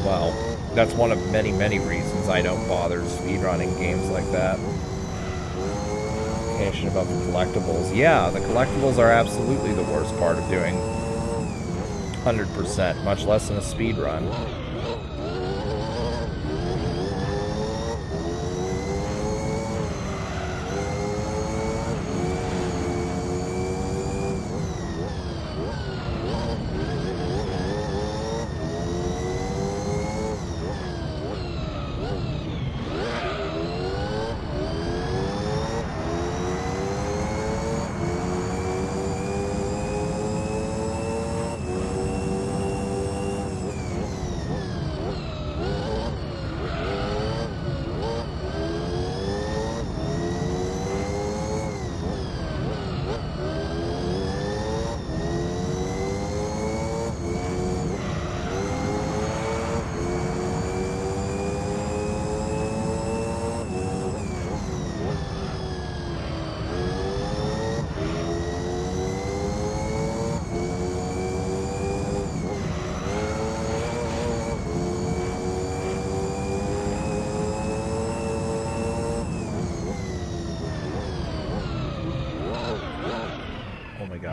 well, that's one of many, many reasons I don't bother speedrunning games like that. Information about the collectibles. Yeah, the collectibles are absolutely the worst part of doing 100%, much less than a speed run.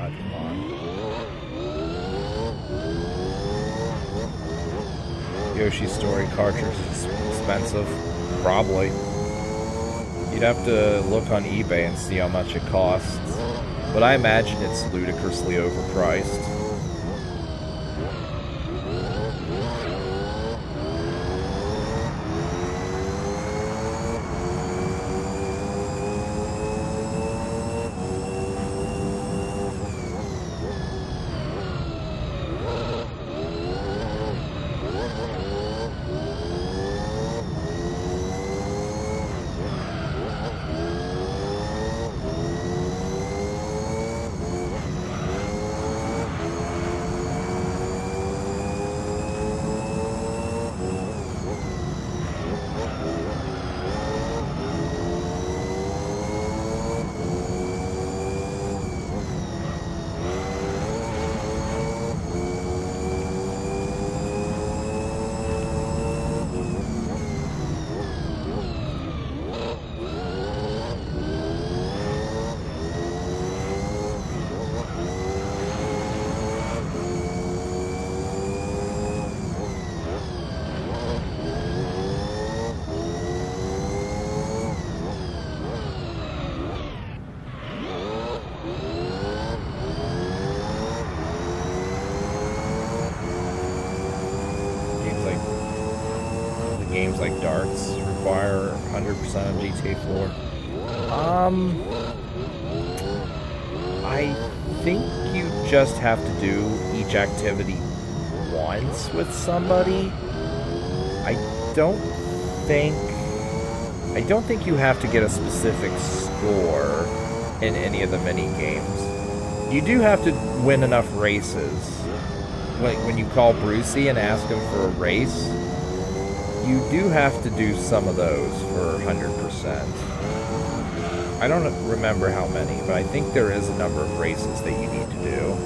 god, come on. Yoshi's Story cartridge is expensive. Probably. You'd have to look on eBay and see how much it costs. But I imagine it's ludicrously overpriced. Games like darts require 100% on GTA 4. I think you just have to do each activity once with somebody. I don't think you have to get a specific score in any of the mini games. You do have to win enough races. Like when you call Brucey and ask him for a race, you do have to do some of those for 100%. I don't remember how many, but I think there is a number of races that you need to do.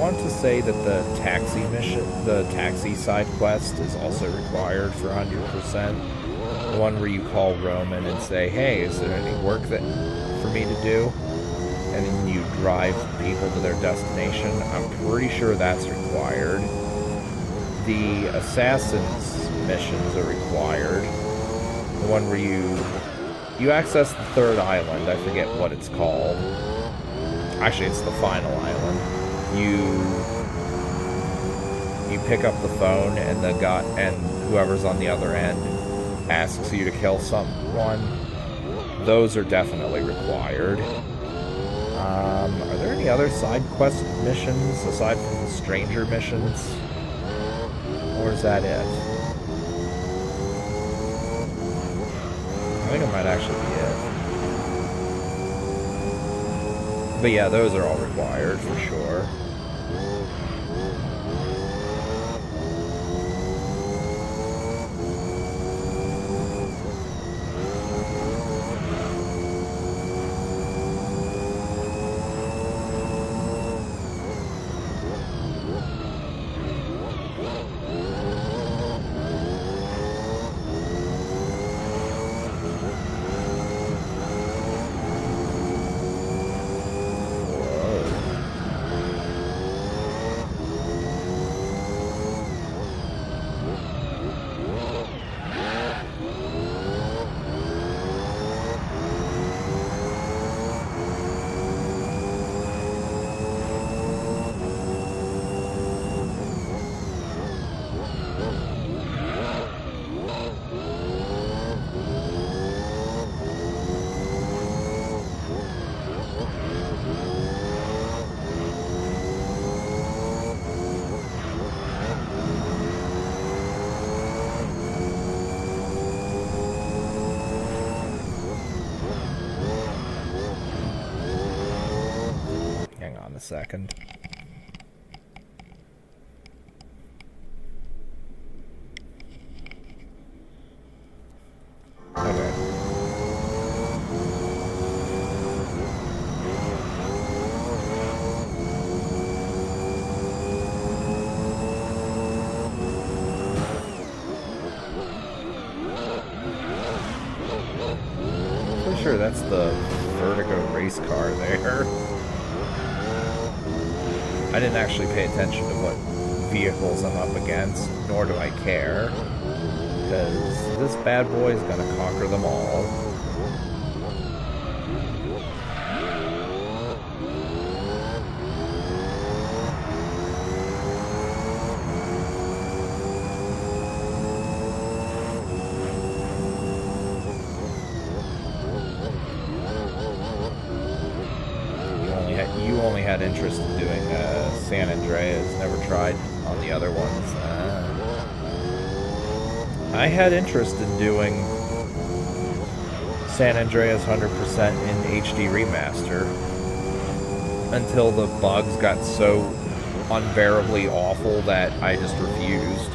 To say that the taxi mission, the taxi side quest is also required for 100%. The one where you call Roman and say, hey, is there any work that for me to do? And then you drive people to their destination. I'm pretty sure that's required. The assassins missions are required. The one where you access the third island. I forget what it's called. Actually, it's the final island. You pick up the phone and whoever's on the other end asks you to kill someone. Those are definitely required. Are there any other side quest missions aside from the stranger missions? Or is that it? I think it might actually be it. But yeah, those are all required for sure. a second. Okay. Pretty sure that's the Vertigo race car there. I didn't actually pay attention to what vehicles I'm up against, nor do I care, because this bad boy is gonna conquer them all. You only had interest in doing San Andreas, never tried on the other ones. I had interest in doing San Andreas 100% in HD remaster until the bugs got so unbearably awful that I just refused.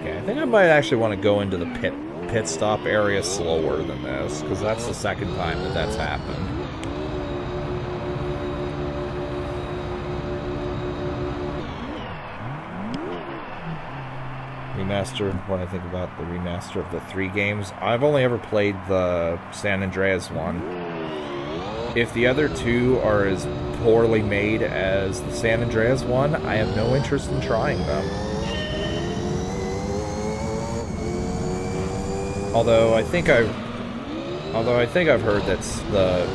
I think I might actually want to go into the pit stop area slower than this, because that's the second time that that's happened. Remaster, what I think about the remaster of the 3 games. I've only ever played the San Andreas one. If the other 2 are as poorly made as the San Andreas one, I have no interest in trying them. Although I think I've heard that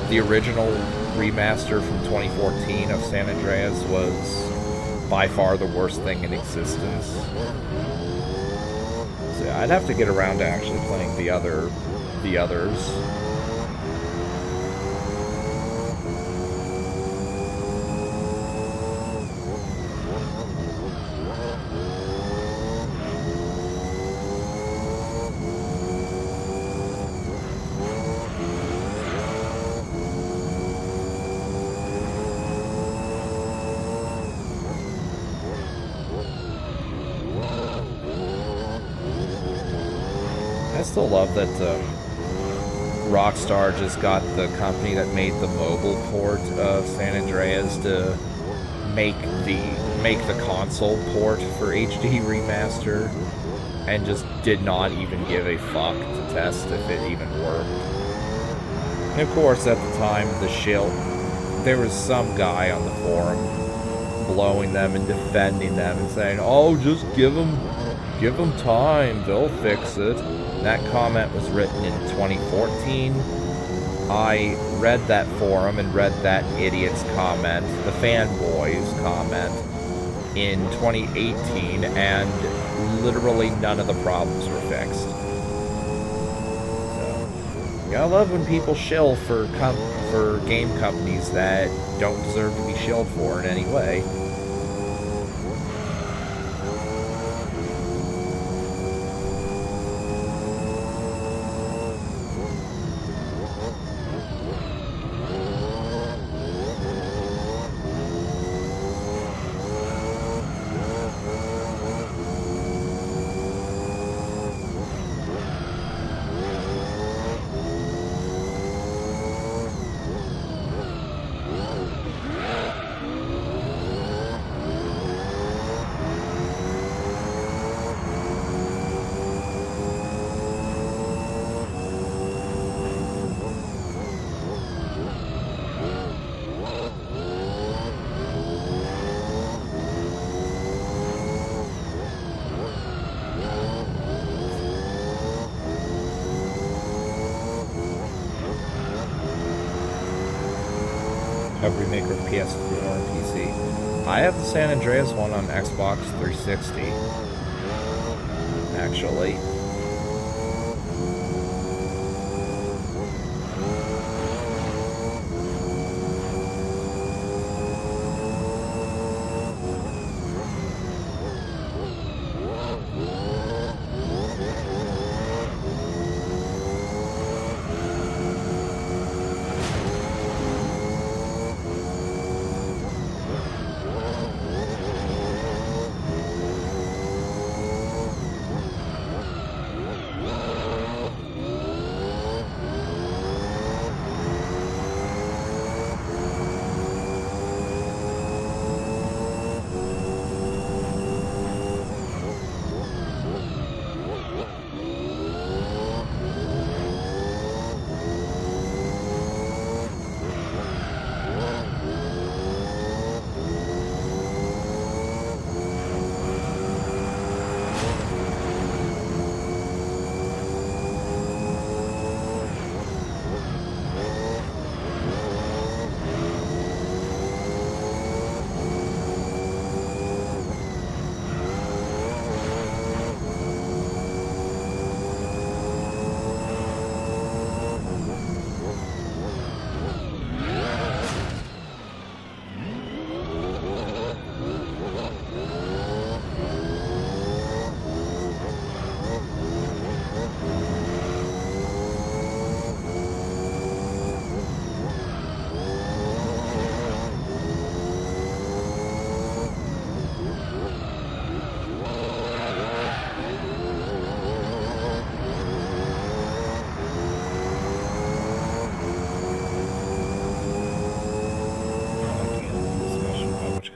the original remaster from 2014 of San Andreas was by far the worst thing in existence. So I'd have to get around to actually playing the others. I still love that Rockstar just got the company that made the mobile port of San Andreas to make the console port for HD remaster, and just did not even give a fuck to test if it even worked. And of course, at the time, there was some guy on the forum blowing them and defending them and saying, "Oh, just give them time, they'll fix it." That comment was written in 2014. I read that forum and read that idiot's comment, the fanboy's comment, in 2018, and literally none of the problems were fixed. So, you gotta love when people shill for game companies that don't deserve to be shilled for in any way. Recovery Maker PS4 and PC. I have the San Andreas one on Xbox 360, actually.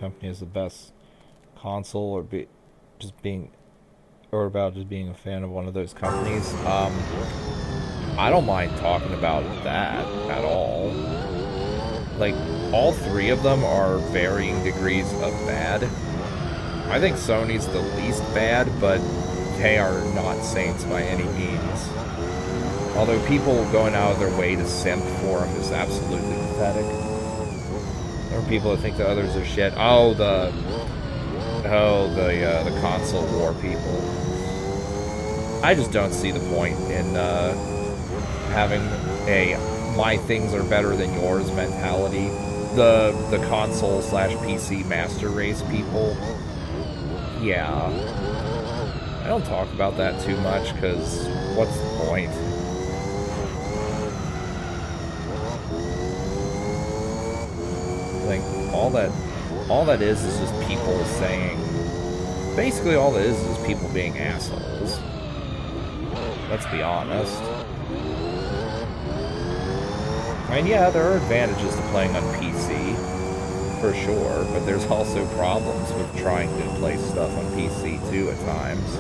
Company is the best console, or about just being a fan of one of those companies. I don't mind talking about that at all. Like, all three of them are varying degrees of bad. I think Sony's the least bad, but they are not saints by any means. Although people going out of their way to simp for them is absolutely pathetic. There are people that think the others are shit. The console war people. I just don't see the point in having a my things are better than yours mentality. The console / PC master race people. Yeah. I don't talk about that too much, because what's the point? Like, all that is just people saying, basically all it is people being assholes. Let's be honest. I mean, yeah, there are advantages to playing on PC, for sure, but there's also problems with trying to play stuff on PC too at times.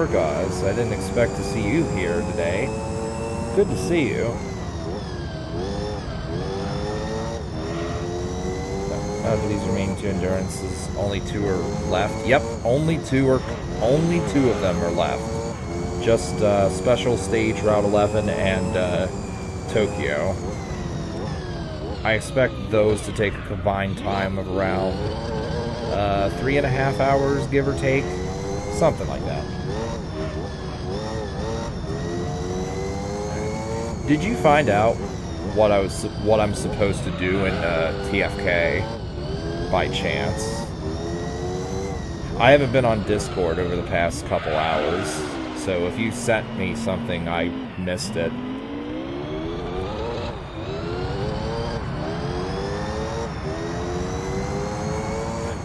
Torgaz. I didn't expect to see you here today. Good to see you. Out of these remaining 2 endurances, only 2 are left. Yep, only two of them are left. Just special stage Route 11 and Tokyo. I expect those to take a combined time of around 3.5 hours, give or take, something like that. Did you find out what I'm supposed to do in TFK by chance? I haven't been on Discord over the past couple hours, so if you sent me something, I missed it.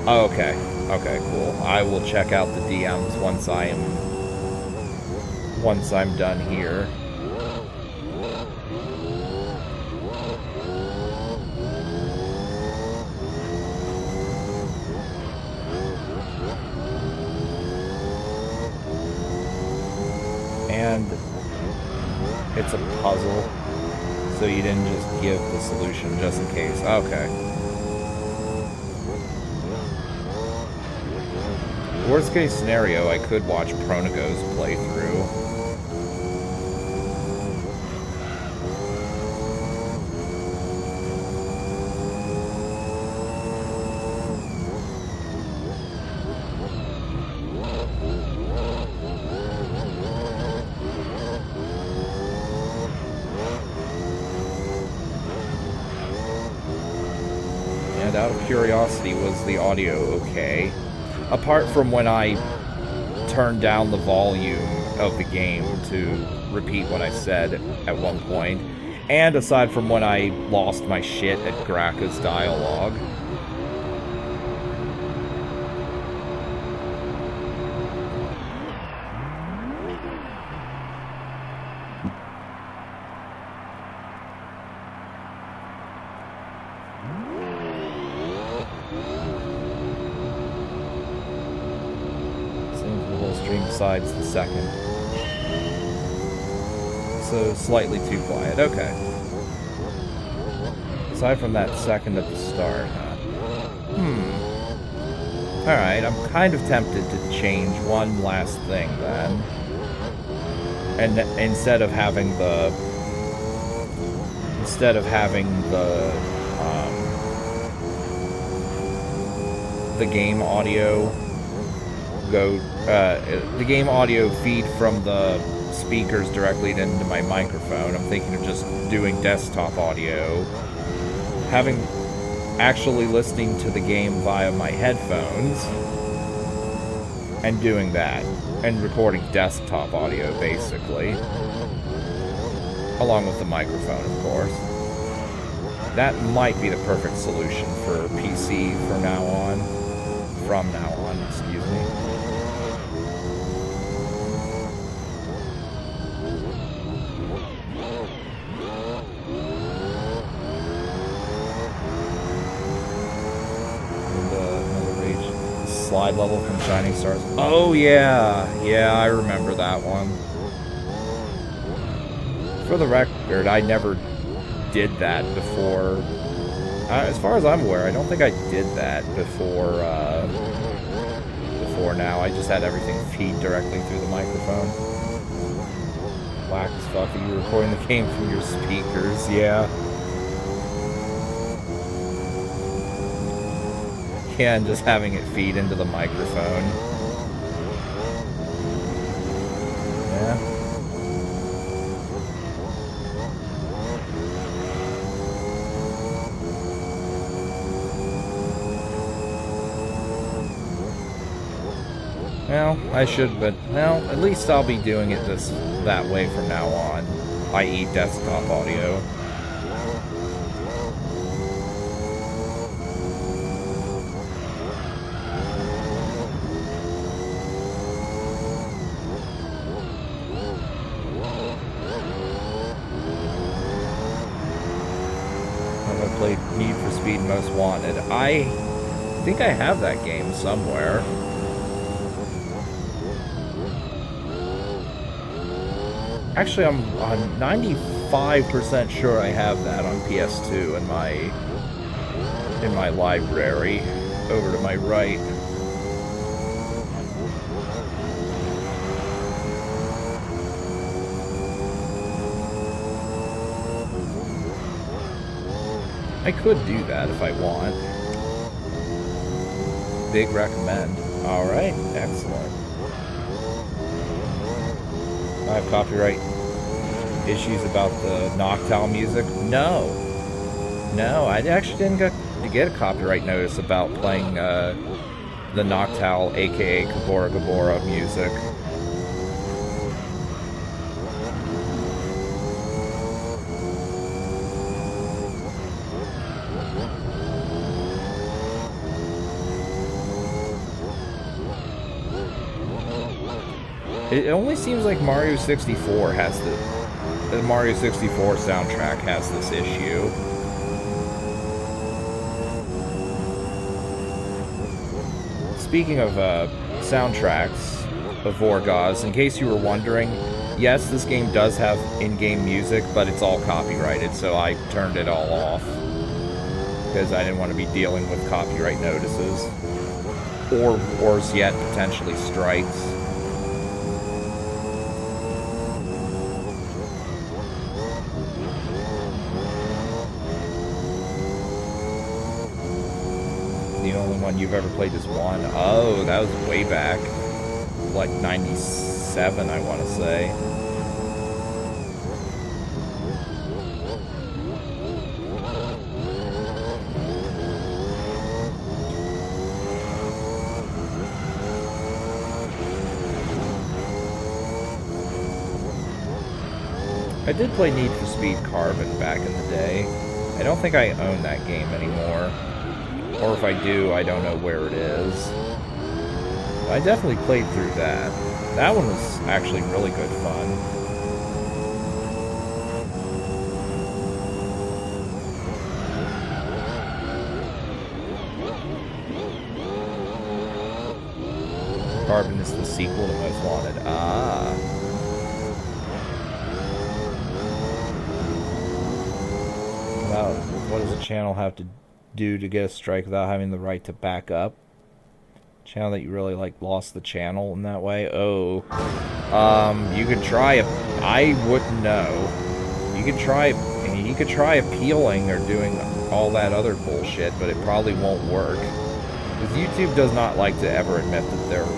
Oh, okay. Okay, cool. I will check out the DMs once I'm done here. And it's a puzzle, so you didn't just give the solution just in case. Okay. Worst case scenario, I could watch Pronago's playthrough. And out of curiosity, was the audio okay? Apart from when I turned down the volume of the game to repeat what I said at one point, and aside from when I lost my shit at Graka's dialogue. Besides the second. So slightly too quiet. Okay. Aside from that second at the start, huh? Alright, I'm kind of tempted to change one last thing then. And instead of having the game audio go the game audio feed from the speakers directly into my microphone. I'm thinking of just doing desktop audio, actually listening to the game via my headphones and doing that, and recording desktop audio basically, along with the microphone, of course. That might be the perfect solution for PC from now on, excuse me. Slide level from Shining Stars. Oh yeah, I remember that one. For the record, I never did that before. As far as I'm aware, I don't think I did that before now. I just had everything feed directly through the microphone. Whack as fuck. Are you recording the game from your speakers? Yeah. Yeah, and just having it feed into the microphone. Yeah. Well, I should, but, well, at least I'll be doing it that way from now on, i.e. desktop audio. Played Need for Speed Most Wanted. I think I have that game somewhere. Actually, I'm 95% sure I have that on PS2 in my library, over to my right. I could do that if I want. Big recommend. Alright, excellent. I have copyright issues about the Noctowl music? No. No, I actually didn't get a copyright notice about playing the Noctowl, aka Kabora Gabora music. It only seems like Mario 64 has the Mario 64 soundtrack has this issue. Speaking of soundtracks of Vorgoz, in case you were wondering, yes, this game does have in-game music, but it's all copyrighted, so I turned it all off because I didn't want to be dealing with copyright notices, or worse yet, potentially strikes. The only one you've ever played is one. Oh, that was way back. Like 97, I want to say. I did play Need for Speed Carbon back in the day. I don't think I own that game anymore. Or if I do, I don't know where it is. I definitely played through that. That one was actually really good fun. Carbon is the sequel to Most Wanted. Ah. Wow, what does a channel have to do to get a strike without having the right to back up? Channel that you really like lost the channel in that way? Oh. You could try it. I wouldn't know. You could try appealing or doing all that other bullshit, but it probably won't work. Because YouTube does not like to ever admit that they're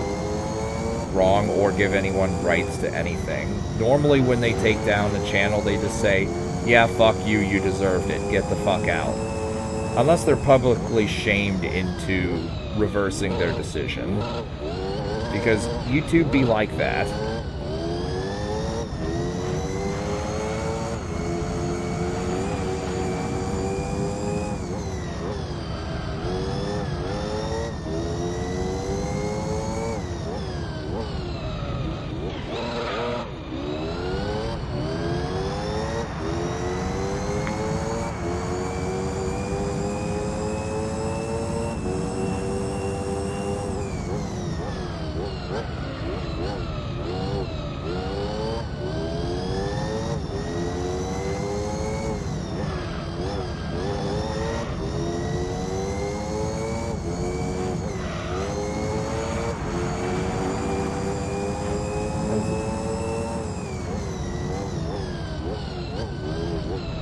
wrong or give anyone rights to anything. Normally when they take down the channel, they just say, yeah, fuck you, you deserved it, get the fuck out. Unless they're publicly shamed into reversing their decision. Because YouTube be like that.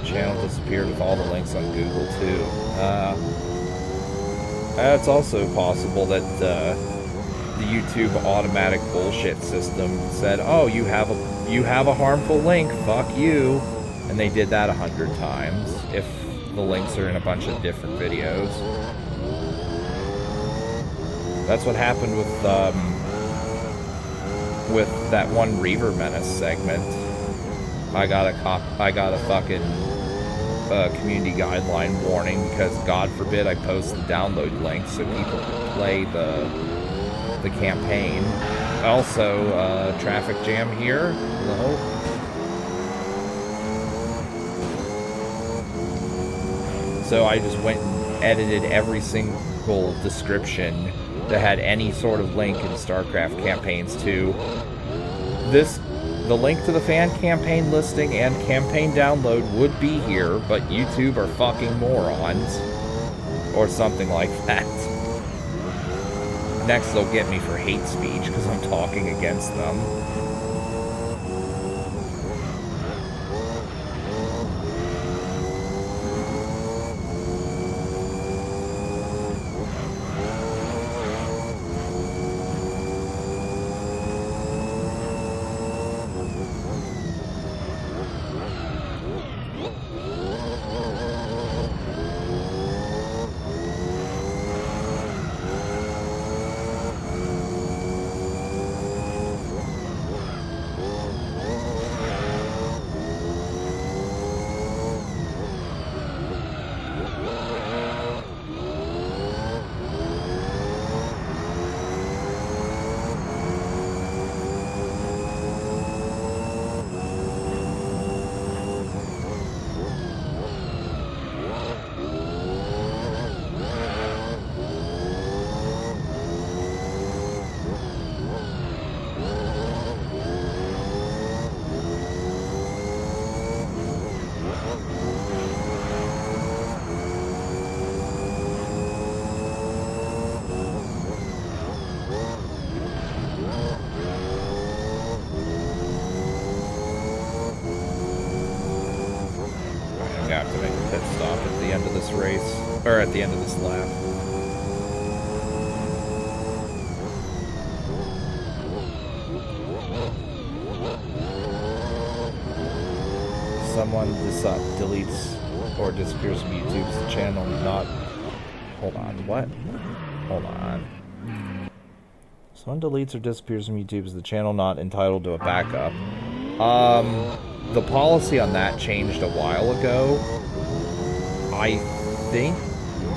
Channel disappeared with all the links on Google too. It's also possible that the YouTube automatic bullshit system said, "Oh, you have a harmful link. Fuck you," and they did that 100 times. If the links are in a bunch of different videos, that's what happened with that one Reaver Menace segment. I got a fucking community guideline warning because God forbid I post the download link so people can play the campaign. Also, traffic jam here. Hello. So I just went and edited every single description that had any sort of link in StarCraft Campaigns 2. This The link to the fan campaign listing and campaign download would be here, but YouTube are fucking morons. Or something like that. Next they'll get me for hate speech because I'm talking against them. Or at the end of this lap. Someone deletes or disappears from YouTube's channel, not... Hold on, what? Hold on. Someone deletes or disappears from YouTube's the channel not entitled to a backup. The policy on that changed a while ago. I think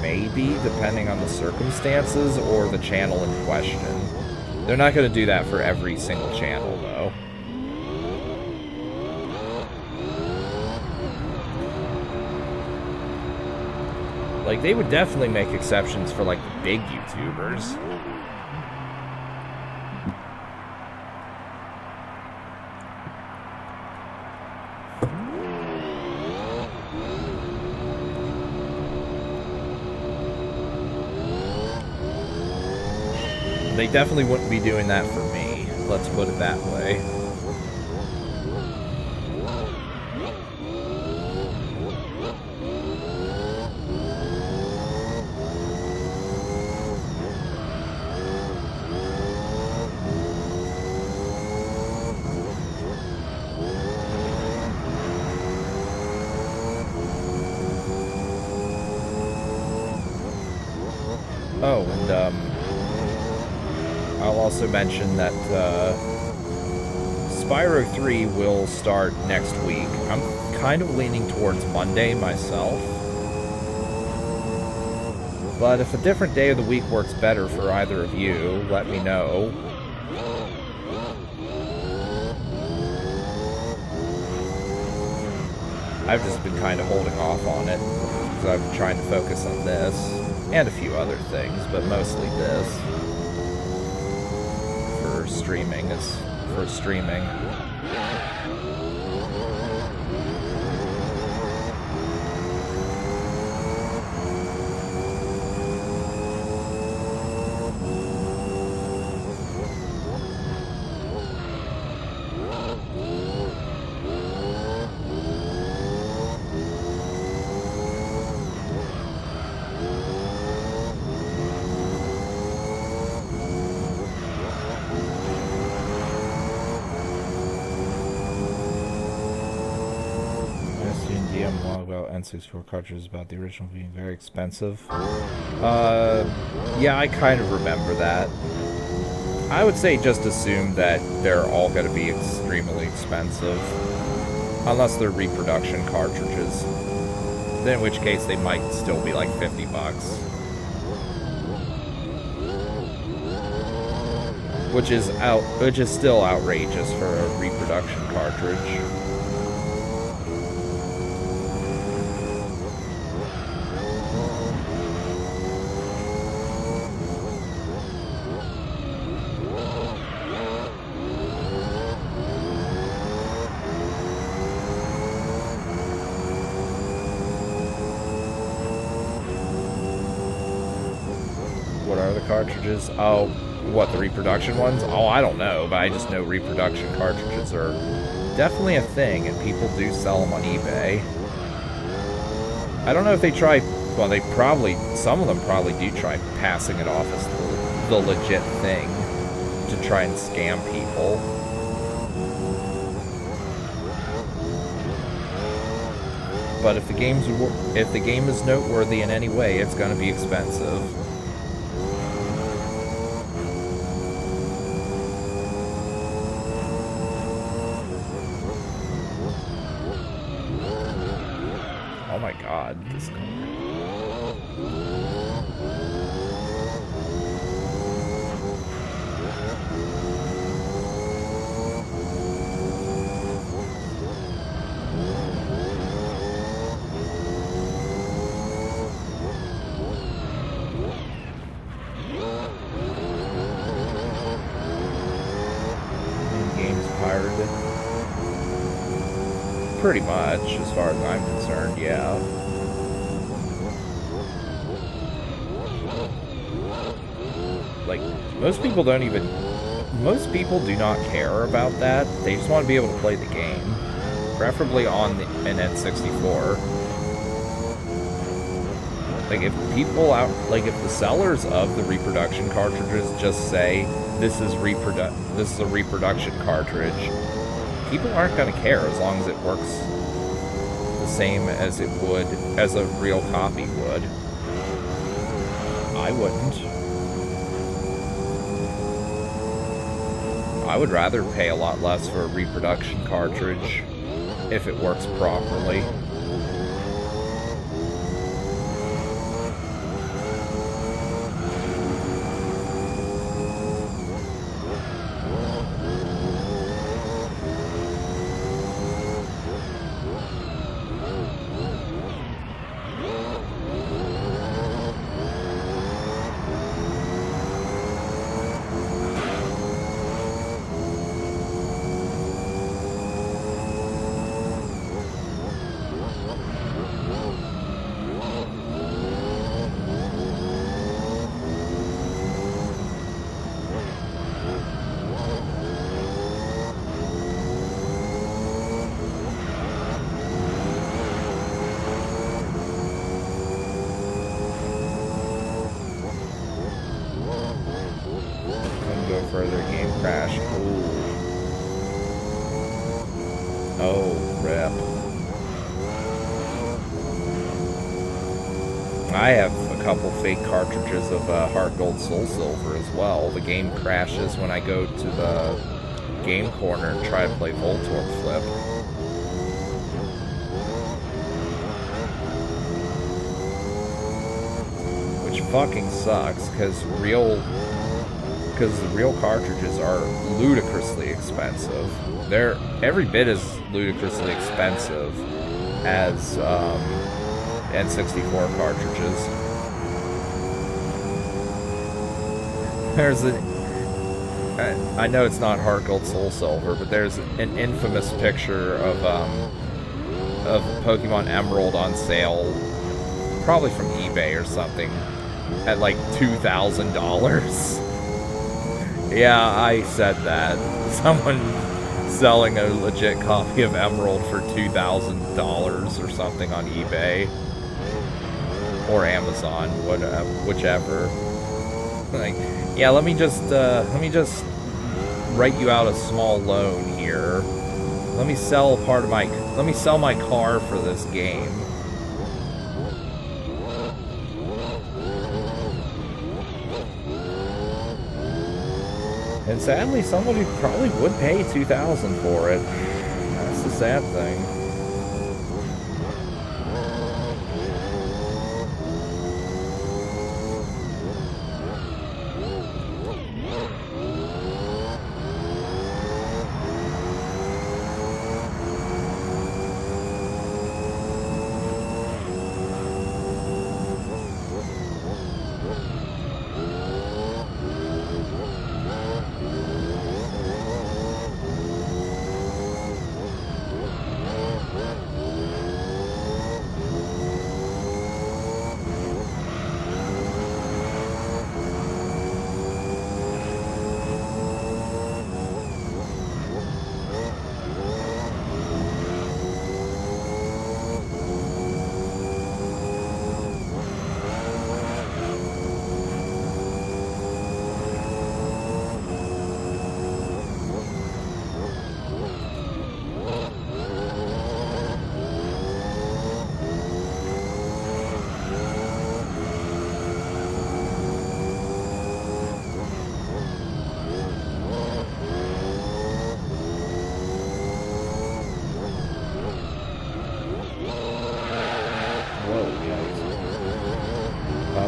maybe, depending on the circumstances or the channel in question. They're not going to do that for every single channel, though. Like, they would definitely make exceptions for, like, big YouTubers. They definitely wouldn't be doing that for me. Let's put it that way. Oh, and I'll also mention that Spyro 3 will start next week. I'm kind of leaning towards Monday myself. But if a different day of the week works better for either of you, let me know. I've just been kind of holding off on it because I'm trying to focus on this and a few other things, but mostly this. For streaming. N64 cartridges about the original being very expensive. Yeah, I kind of remember that. I would say just assume that they're all going to be extremely expensive. Unless they're reproduction cartridges. Then in which case they might still be like $50. Which is still outrageous for a reproduction cartridge. are the cartridges? Oh, what, the reproduction ones? Oh, I don't know, but I just know reproduction cartridges are definitely a thing, and people do sell them on eBay. I don't know if they try... Well, they probably... Some of them probably do try passing it off as the legit thing to try and scam people. But if the game is noteworthy in any way, it's going to be expensive. Oh my god, this car. Pretty much, as far as I'm concerned, yeah. Like, most people do not care about that. They just want to be able to play the game. Preferably on an N64. Like, if the sellers of the reproduction cartridges just say, this is a reproduction cartridge, people aren't going to care as long as it works the same as it would, as a real copy would. I wouldn't. I would rather pay a lot less for a reproduction cartridge if it works properly. Further, game crashed. Ooh. Oh, rip. I have a couple fake cartridges of Heart Gold Soul Silver as well. The game crashes when I go to the game corner and try to play Voltorb Flip. Which fucking sucks, because the real cartridges are ludicrously expensive. They're every bit as ludicrously expensive as N64 cartridges. I know it's not Heart Gold Soul Silver, but there's an infamous picture of Pokemon Emerald on sale, probably from eBay or something, at like $2,000. Yeah, I said that. Someone selling a legit copy of Emerald for $2,000 or something on eBay. Or Amazon, whatever, whichever. Like, yeah, let me just write you out a small loan here. Let me sell my car for this game. And sadly, somebody probably would pay $2,000 for it. That's the sad thing.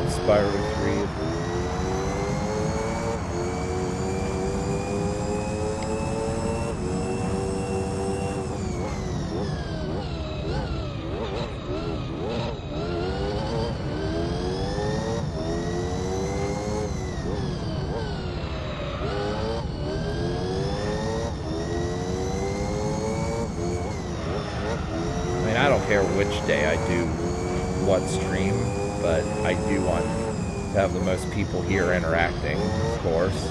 about Spyro 3. I don't care which day I do what stream, but I do want to have the most people here interacting, of course.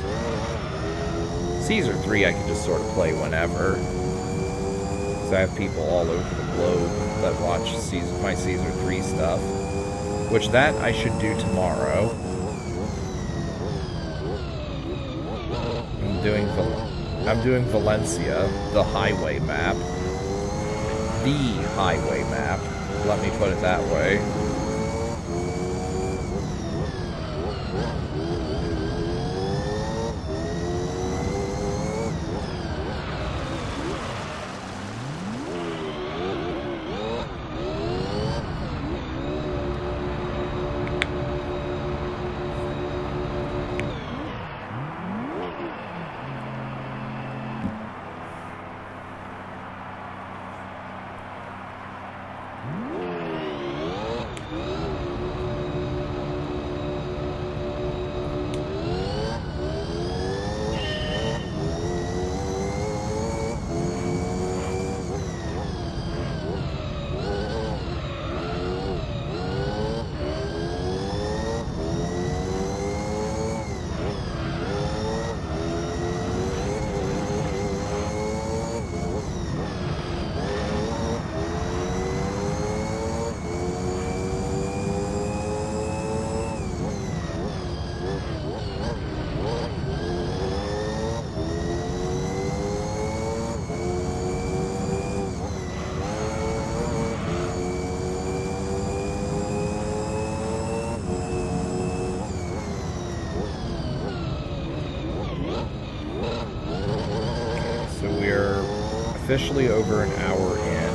Caesar 3 I can just sort of play whenever, because I have people all over the globe that watch my Caesar 3 stuff, which that I should do tomorrow. I'm doing Valencia, the highway map. The highway map, let me put it that way. Officially over an hour in.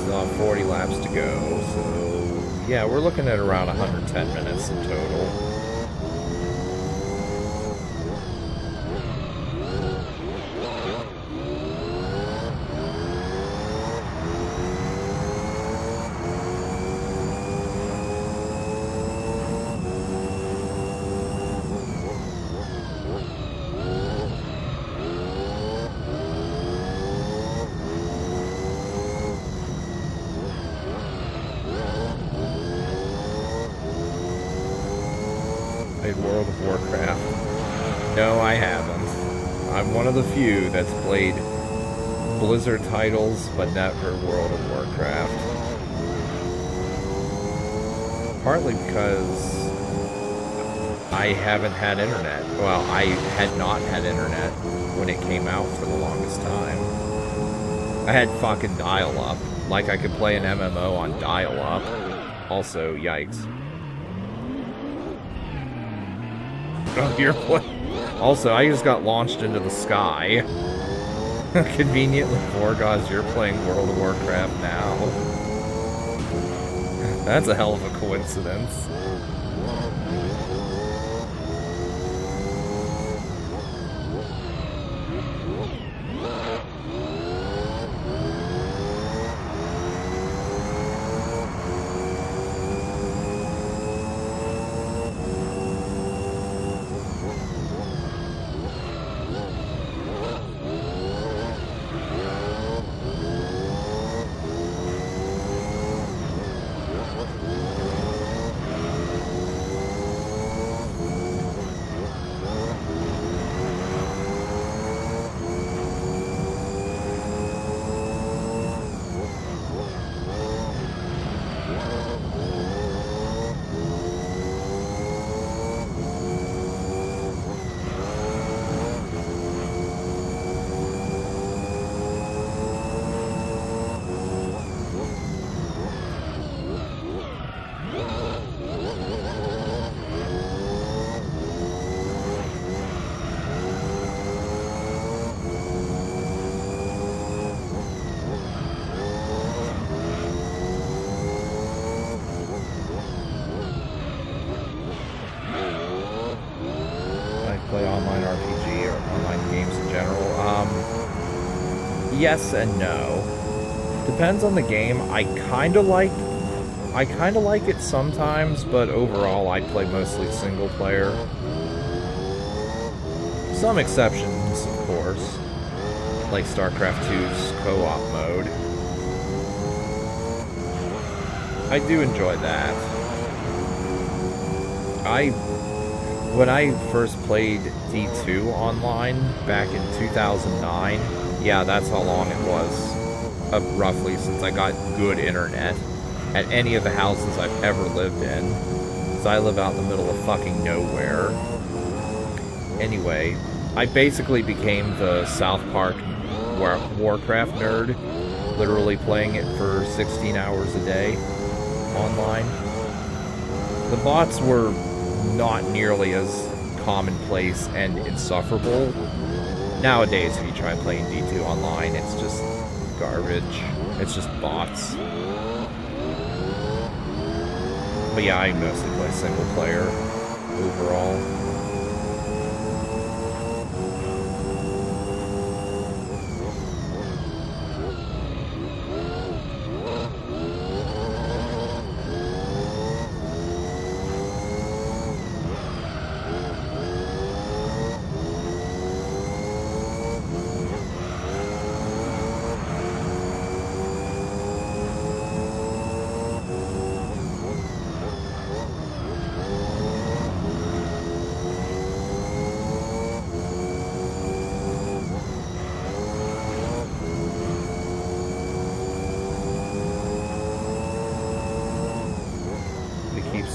Still have 40 laps to go, so yeah, we're looking at around 110 minutes in total. World of Warcraft. No, I haven't. I'm one of the few that's played Blizzard titles, but never World of Warcraft. Partly because I haven't had internet. Well, I had not had internet when it came out for the longest time. I had fucking dial-up. Like, I could play an MMO on dial-up. Also, yikes. Oh, you're playing. Also, I just got launched into the sky. Conveniently, Vorgoz, you're playing World of Warcraft now. That's a hell of a coincidence. yes and no. Depends on the game. I kind of like it sometimes, but overall I play mostly single player. Some exceptions, of course, like StarCraft 2's co-op mode. I do enjoy that. When I first played D2 online back in 2009, yeah, that's how long it was, roughly, since I got good internet at any of the houses I've ever lived in. So I live out in the middle of fucking nowhere. Anyway, I basically became the South Park Warcraft nerd, literally playing it for 16 hours a day online. The bots were not nearly as commonplace and insufferable. Nowadays, if you try playing D2 online, it's just garbage. It's just bots. But yeah, I mostly play single player overall.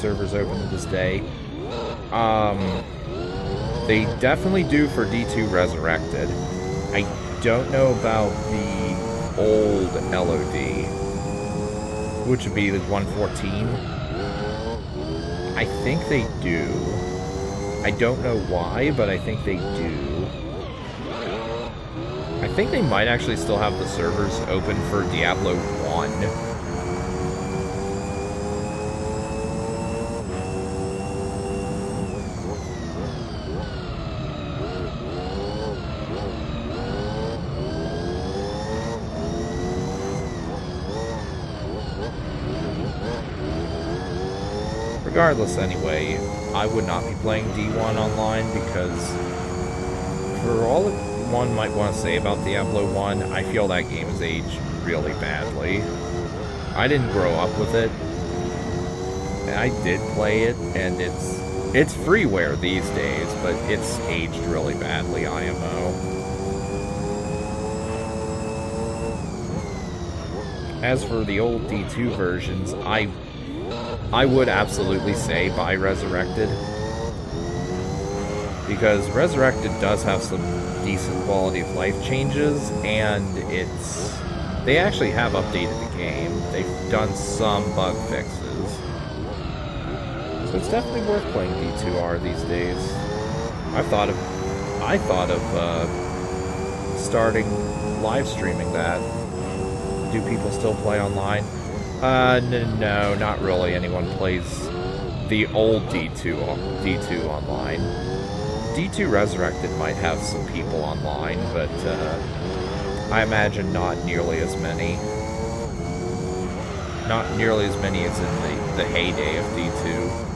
Servers open to this day. They definitely do for D2 Resurrected. I don't know about the old LOD, which would be the 114. I think they do. I don't know why, but I think they do. I think they might actually still have the servers open for Diablo 1. Regardless, anyway, I would not be playing D1 online because, for all that one might want to say about Diablo 1, I feel that game has aged really badly. I didn't grow up with it. I did play it, and it's freeware these days, but it's aged really badly, IMO. As for the old D2 versions, I would absolutely say buy Resurrected, because Resurrected does have some decent quality of life changes, and they actually have updated the game. They've done some bug fixes, so it's definitely worth playing D2R these days. I thought of starting live streaming that. Do people still play online? No, not really. Anyone plays the old D2 online. D2 Resurrected might have some people online, but I imagine not nearly as many. Not nearly as many as in the heyday of D2.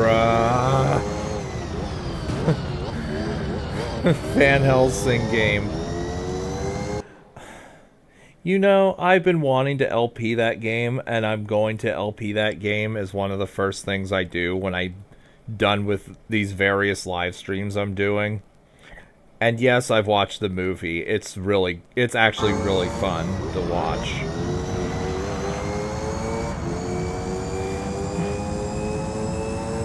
Bruh. Van Helsing game. You know, I've been wanting to LP that game, and I'm going to LP that game as one of the first things I do when I'm done with these various live streams I'm doing. And yes, I've watched the movie. It's actually really fun to watch.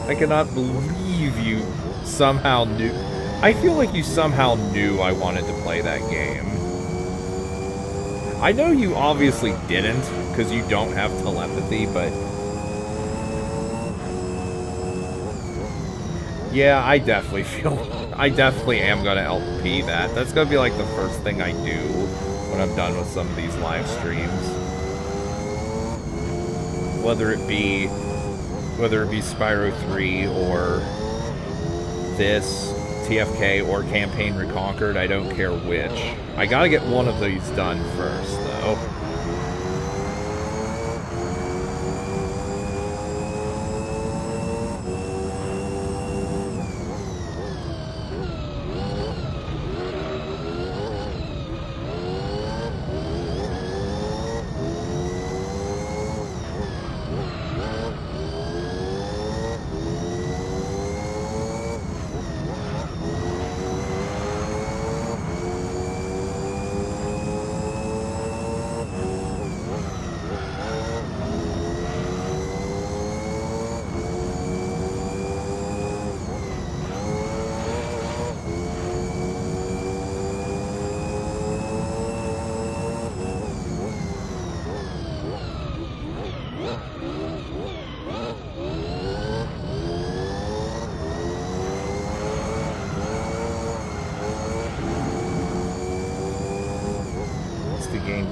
I cannot believe you somehow knew. I feel like you somehow knew I wanted to play that game. I know you obviously didn't, because you don't have telepathy, but... Yeah, I definitely am gonna LP that. That's gonna be like the first thing I do when I'm done with some of these live streams. Whether it be Spyro 3 or this, TFK, or Campaign Reconquered, I don't care which. I gotta get one of these done first, though.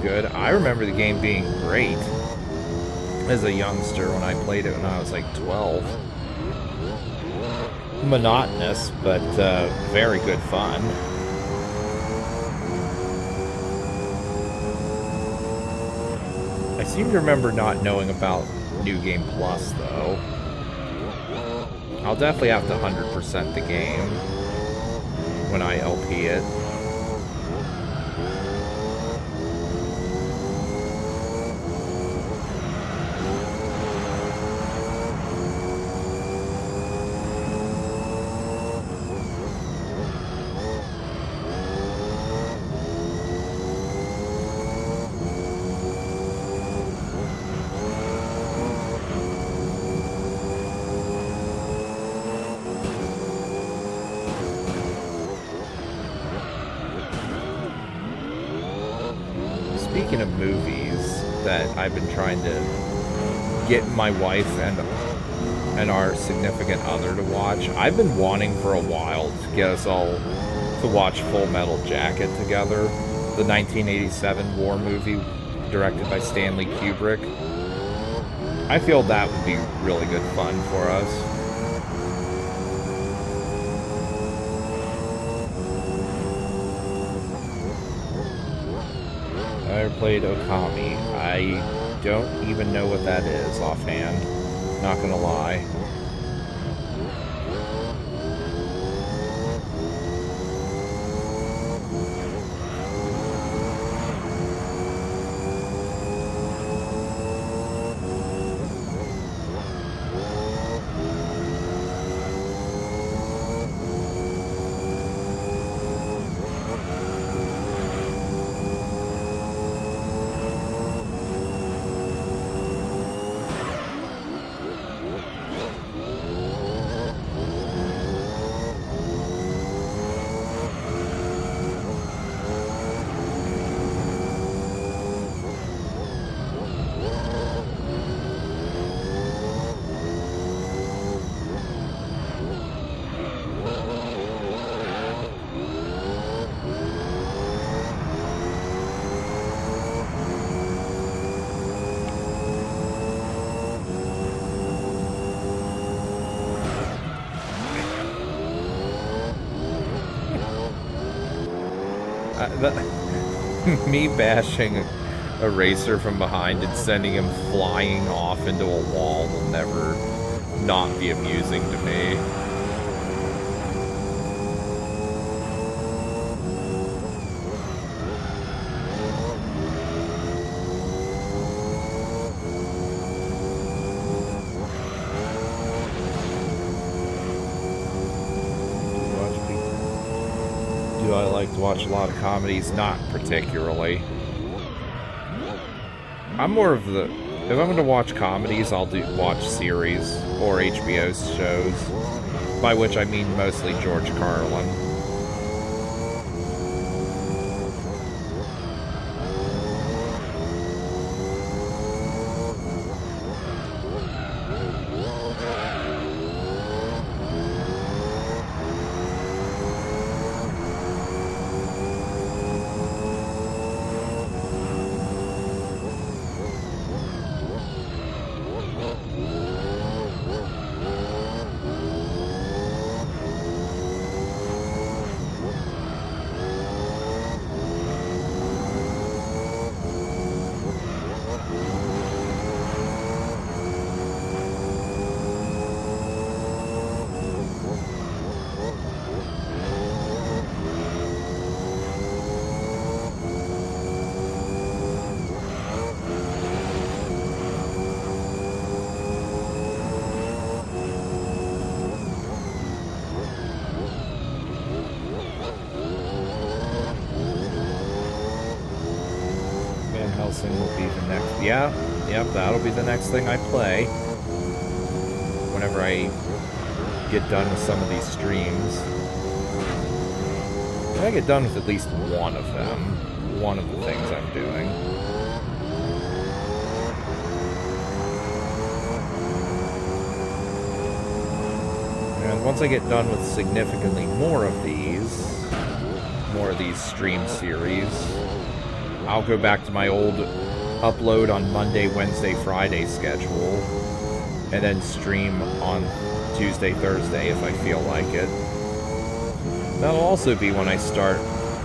Good. I remember the game being great as a youngster when I played it when I was like 12. Monotonous, but very good fun. I seem to remember not knowing about New Game Plus, though. I'll definitely have to 100% the game when I LP it. Speaking of movies that I've been trying to get my wife and our significant other to watch, I've been wanting for a while to get us all to watch Full Metal Jacket together, the 1987 war movie directed by Stanley Kubrick. I feel that would be really good fun for us. I played Okami. I don't even know what that is offhand. Not gonna lie. Me bashing a racer from behind and sending him flying off into a wall will not be amusing to me. Do I like to watch a lot of comedies? Not particularly. I'm more of the... If I'm going to watch comedies, I'll watch series or HBO shows, by which I mean mostly George Carlin. Will be the next... Yep, that'll be the next thing I play. Whenever I get done with some of these streams. When I get done with at least one of them. One of the things I'm doing. And once I get done with significantly more of these stream series, I'll go back to my old upload on Monday, Wednesday, Friday schedule, and then stream on Tuesday, Thursday if I feel like it. That'll also be when I start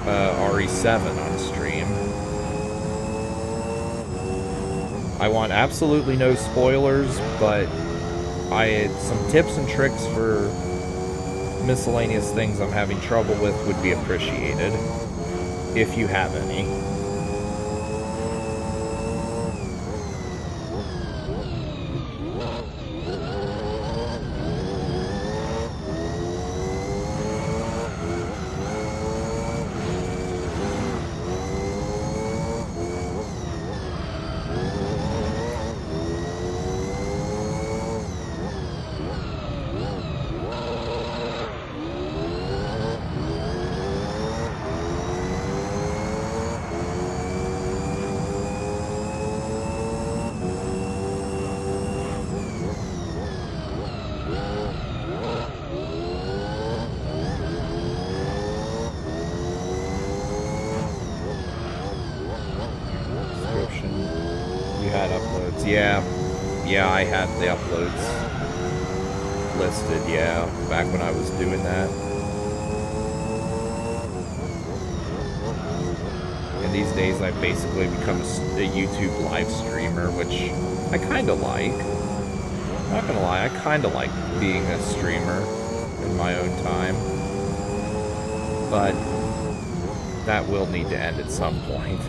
RE7 on stream. I want absolutely no spoilers, but some tips and tricks for miscellaneous things I'm having trouble with would be appreciated, if you have any. Yeah, I had the uploads listed, back when I was doing that. And these days I've basically become a YouTube live streamer, which I kinda like. Not gonna lie, I kinda like being a streamer in my own time. But that will need to end at some point.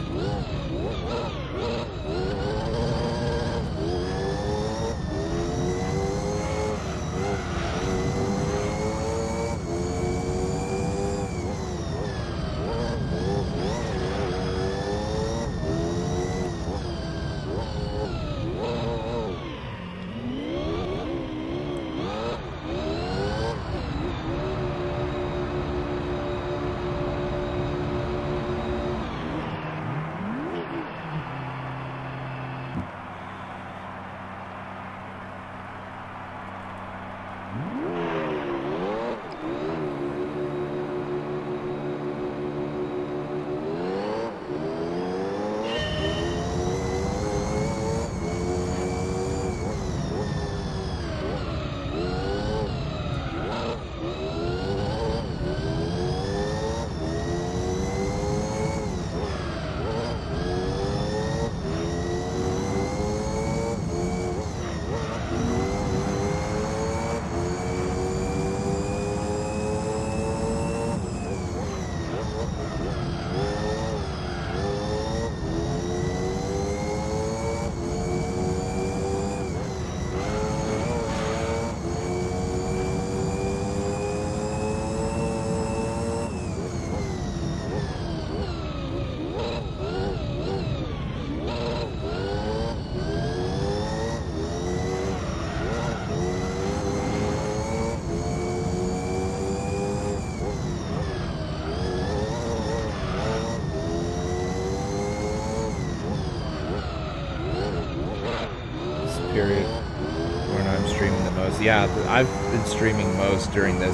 period when I'm streaming the most. Yeah, I've been streaming most during the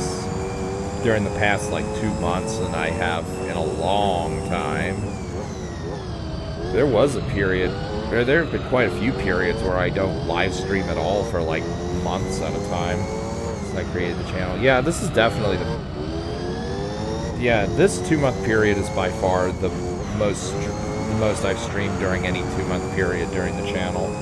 past like 2 months than I have in a long time. There was a period, or there have been quite a few periods where I don't live stream at all for like months at a time since I created the channel. Yeah, this is definitely this 2-month period is by far the most I've streamed during any 2-month period during the channel.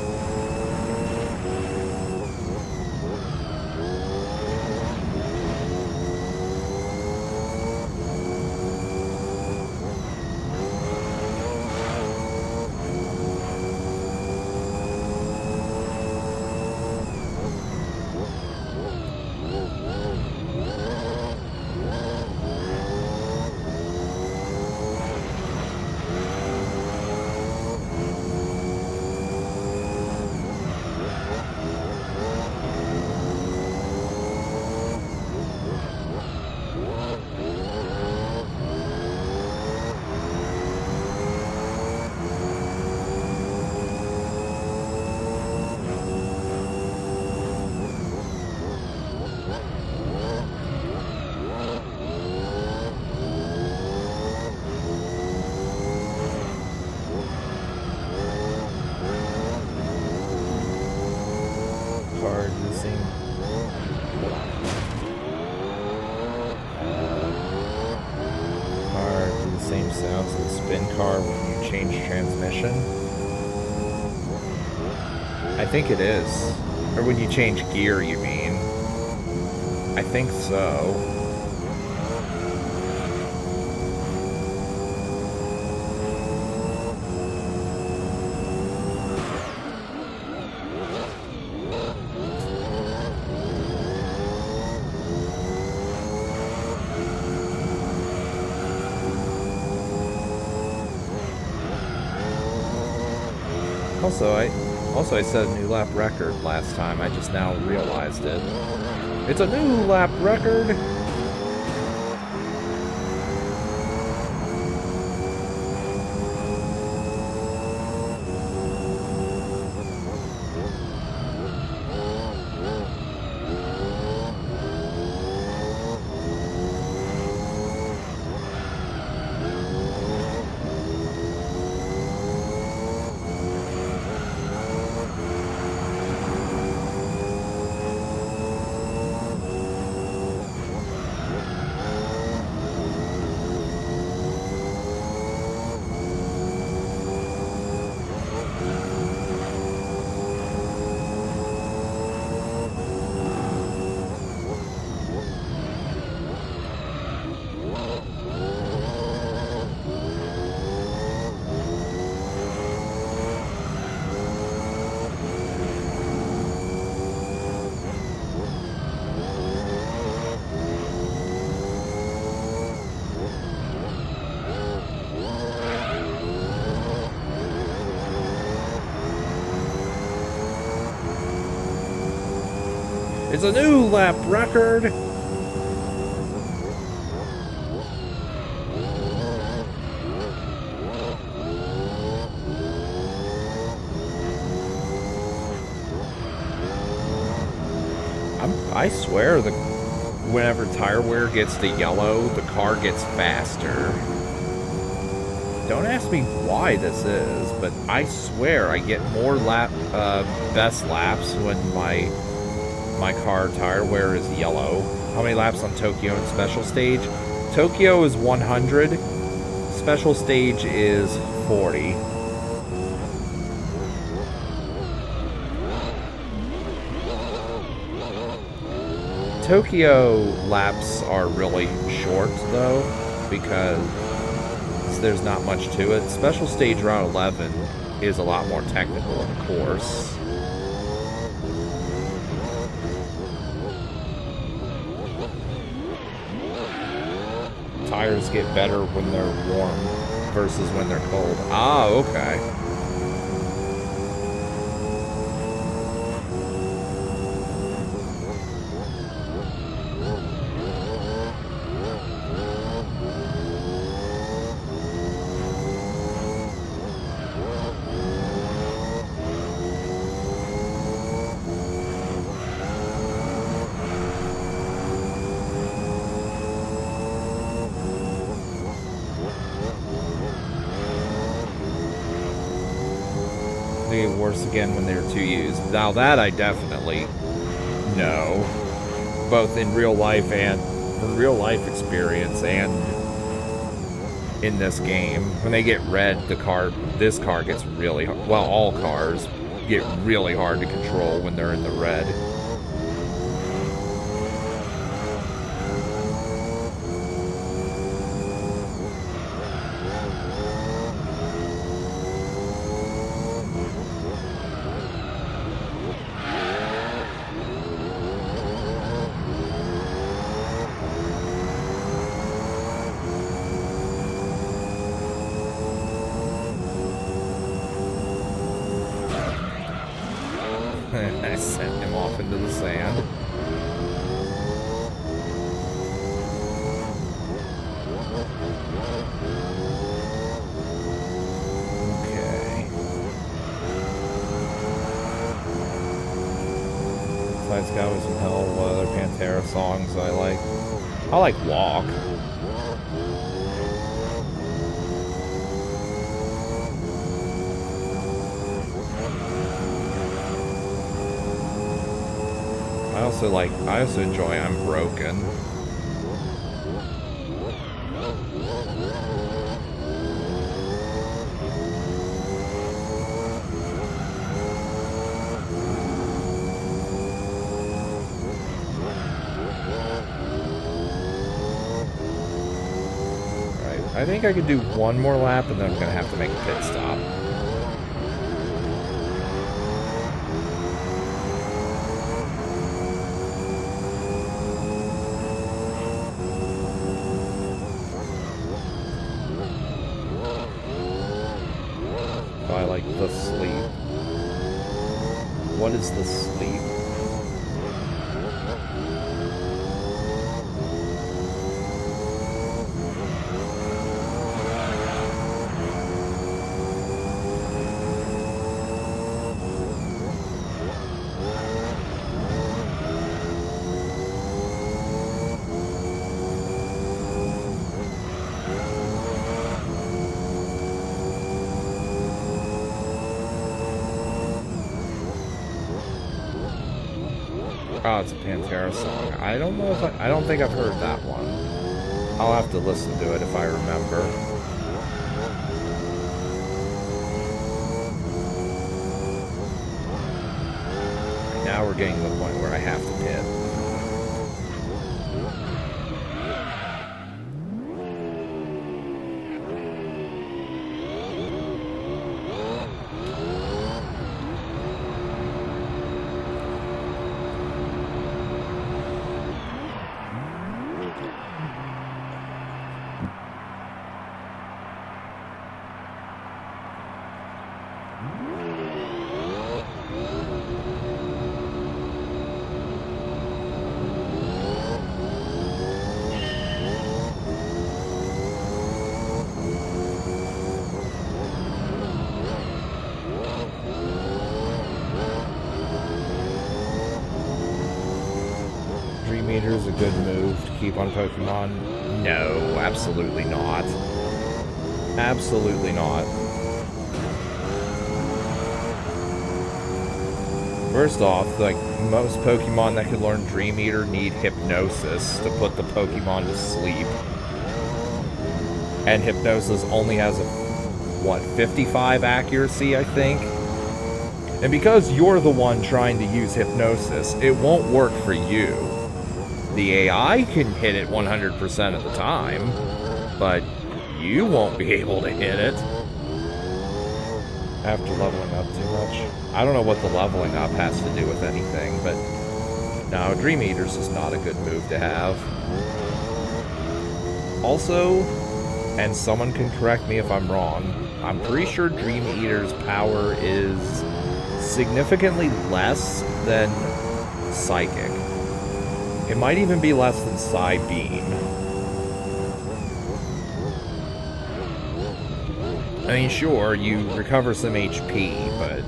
I think it is. Or when you change gear, you mean. I think so. Also, I set a new lap record last time. I just now realized it. It's a new lap record! It's a new lap record! I swear whenever tire wear gets to yellow, the car gets faster. Don't ask me why this is, but I swear I get more best laps when my car tire wear is yellow. How many laps on Tokyo and Special Stage? Tokyo is 100. Special Stage is 40. Tokyo laps are really short, though, because there's not much to it. Special Stage Route 11 is a lot more technical, of course. Tires get better when they're warm versus when they're cold. Ah, okay. They get worse again when they're too used. Now that I definitely know, both in real life and from real life experience and in this game. When they get red, this car gets really hard. Well, all cars get really hard to control when they're in the red. I sent him off into the sand. Okay. Besides Gallows in Hell, what other Pantera songs I like? I like Walk. I also enjoy I'm Broken. Right. I think I could do one more lap and then I'm gonna have to make a pit stop. I like the sleep. What is the sleep? Oh, it's a Pantera song. I don't know if I don't think I've heard that one. I'll have to listen to it if I remember. Now we're getting to the point where I have to pit. Is a good move to keep on Pokemon? No, absolutely not. Absolutely not. First off, like, most Pokemon that can learn Dream Eater need Hypnosis to put the Pokemon to sleep. And Hypnosis only has a, what, 55 accuracy, I think? And because you're the one trying to use Hypnosis, it won't work for you. The AI can hit it 100% of the time, but you won't be able to hit it. After leveling up too much. I don't know what the leveling up has to do with anything, but no, Dream Eaters is not a good move to have. Also, and someone can correct me if I'm wrong, I'm pretty sure Dream Eater's power is significantly less than Psychic. It might even be less than Psybeam. I mean, sure, you recover some HP, but...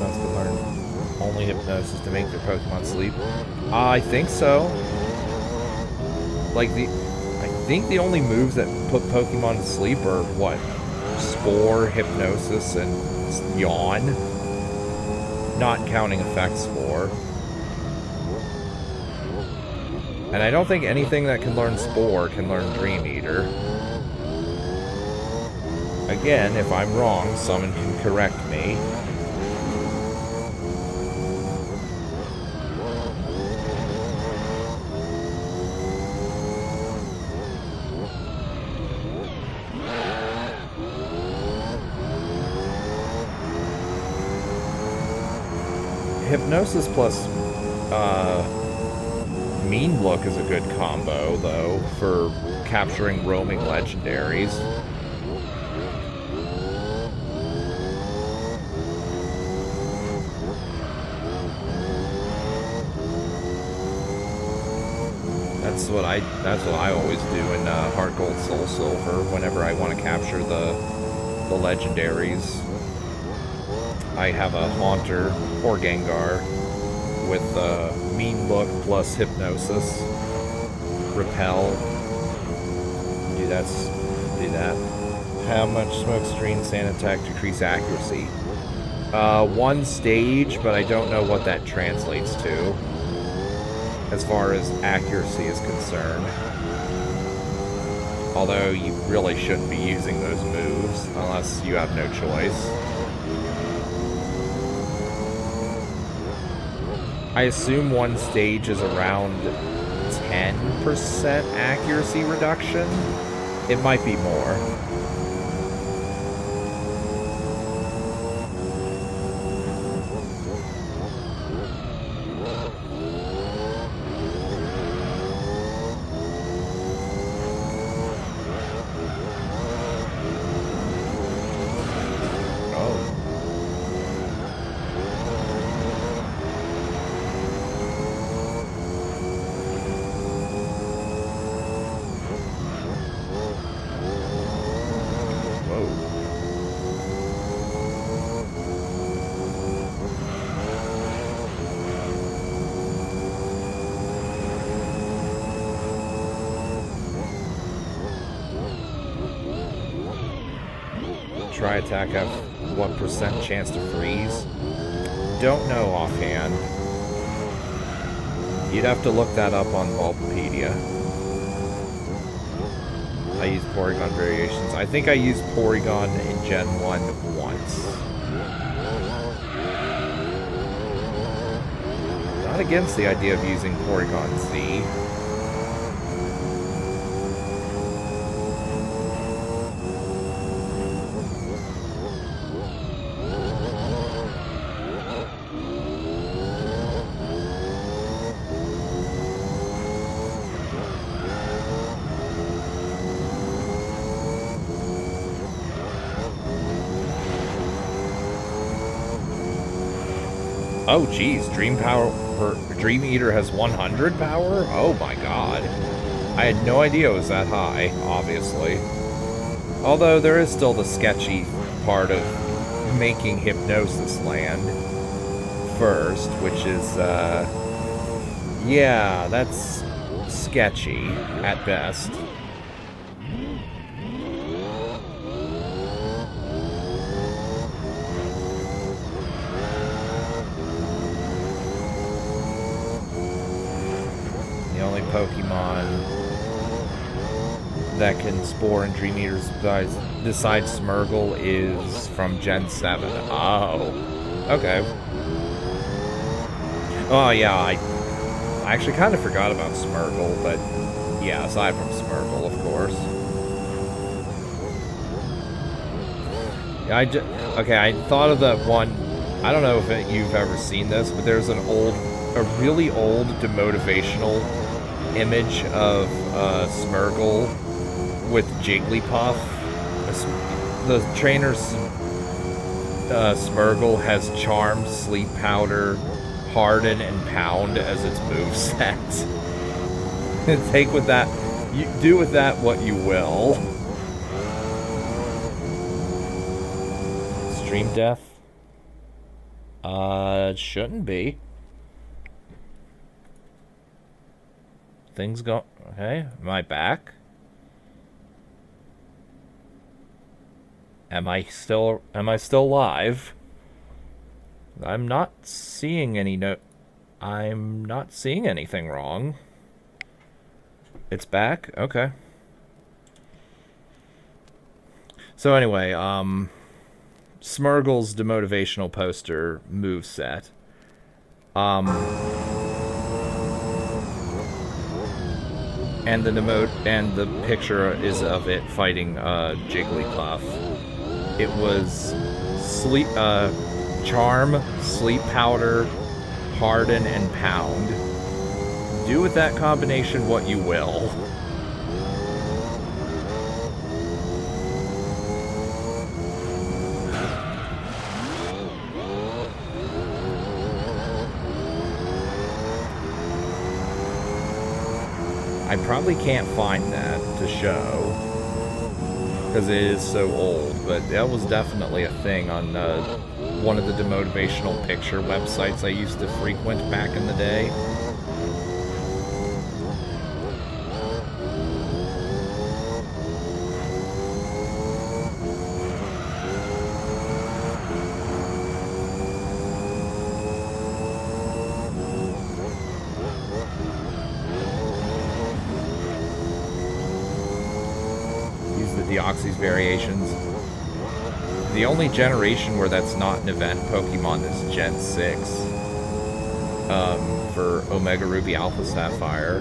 That's good learn. only hypnosis to make their Pokemon sleep. I think so. Like, I think the only moves that put Pokemon to sleep are, what? Spore, Hypnosis, and Yawn. Not counting Effect Spore. And I don't think anything that can learn Spore can learn Dream Eater. Again, if I'm wrong, someone can correct me. Hypnosis plus Mean Look is a good combo, though, for capturing roaming legendaries. That's what I always do in Heart Gold Soul Silver whenever I want to capture the legendaries. I have a Haunter or Gengar with Mean Look plus Hypnosis, Repel. Do that. How much Smokescreen Sand Attack decrease accuracy? 1 stage, but I don't know what that translates to as far as accuracy is concerned. Although you really shouldn't be using those moves unless you have no choice. I assume 1 stage is around 10% accuracy reduction. It might be more. Tri-attack have what % chance to freeze? Don't know offhand. You'd have to look that up on Bulbapedia. I use Porygon variations. I think I used Porygon in Gen 1 once. Not against the idea of using Porygon Z. Oh, geez, Dream Eater has 100 power? Oh my god. I had no idea it was that high, obviously. Although there is still the sketchy part of making Hypnosis land first, which is, yeah, that's sketchy at best. Pokemon that can Spore and Dream Eaters besides Smeargle is from Gen 7. Oh. Okay. Oh, yeah, I actually kind of forgot about Smeargle, but yeah, aside from Smeargle, of course. Okay, I thought of that one. I don't know if you've ever seen this, but there's a really old demotivational image of Smeargle with Jigglypuff. The trainer's Smeargle has Charm, Sleep Powder, Harden, and Pound as its moveset. Do with that what you will. Stream death? It shouldn't be. Things go... Okay, am I back? Am I still live? I'm not seeing any I'm not seeing anything wrong. It's back? Okay. So anyway, Smurgle's demotivational poster moveset. And the picture is of it fighting Jigglypuff. It was Charm, Sleep Powder, Harden, and Pound. Do with that combination what you will. I probably can't find that to show because it is so old, but that was definitely a thing on one of the demotivational picture websites I used to frequent back in the day. Deoxys variations. The only generation where that's not an event Pokemon is Gen 6 for Omega Ruby Alpha Sapphire.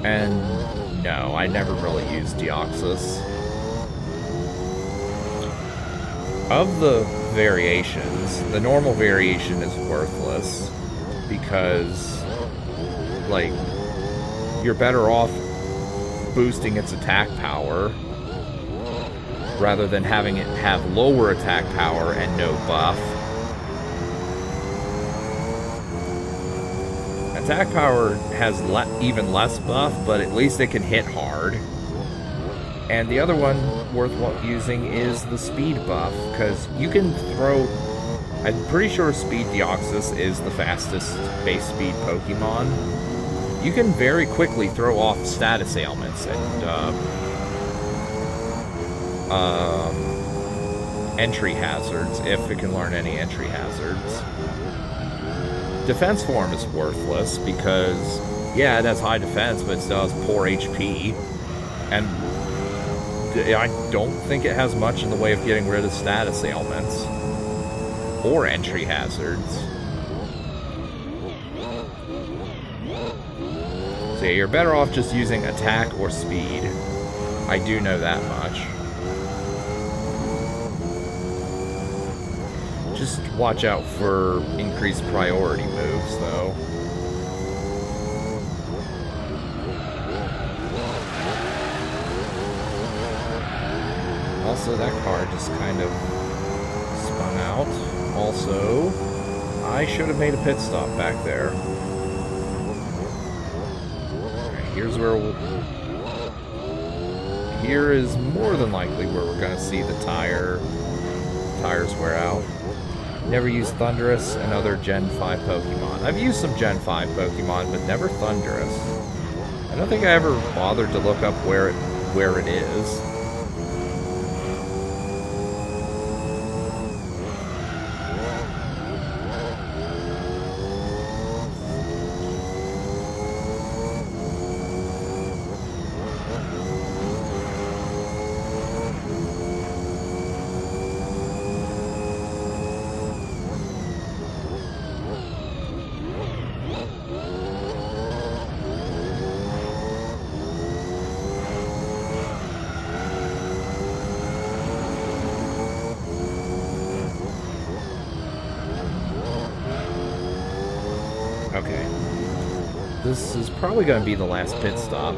And no, I never really used Deoxys. Of the variations, the normal variation is worthless because, like, you're better off boosting its attack power rather than having it have lower attack power and no buff. Attack power has even less buff, but at least it can hit hard. And the other one worth using is the speed buff, because you can throw... I'm pretty sure Speed Deoxys is the fastest base speed Pokemon. You can very quickly throw off status ailments and entry hazards, if it can learn any entry hazards. Defense form is worthless because, yeah, it has high defense, but it still has poor HP. And I don't think it has much in the way of getting rid of status ailments or entry hazards. So yeah, you're better off just using attack or speed. I do know that much. Just watch out for increased priority moves, though. Also, that car just kind of spun out. Also, I should have made a pit stop back there. Alright, here's where Here is more than likely where we're going to see the tires wear out. Never used Thundurus and other Gen 5 Pokemon. I've used some Gen 5 Pokemon, but never Thundurus. I don't think I ever bothered to look up where it is. Okay. This is probably going to be the last pit stop.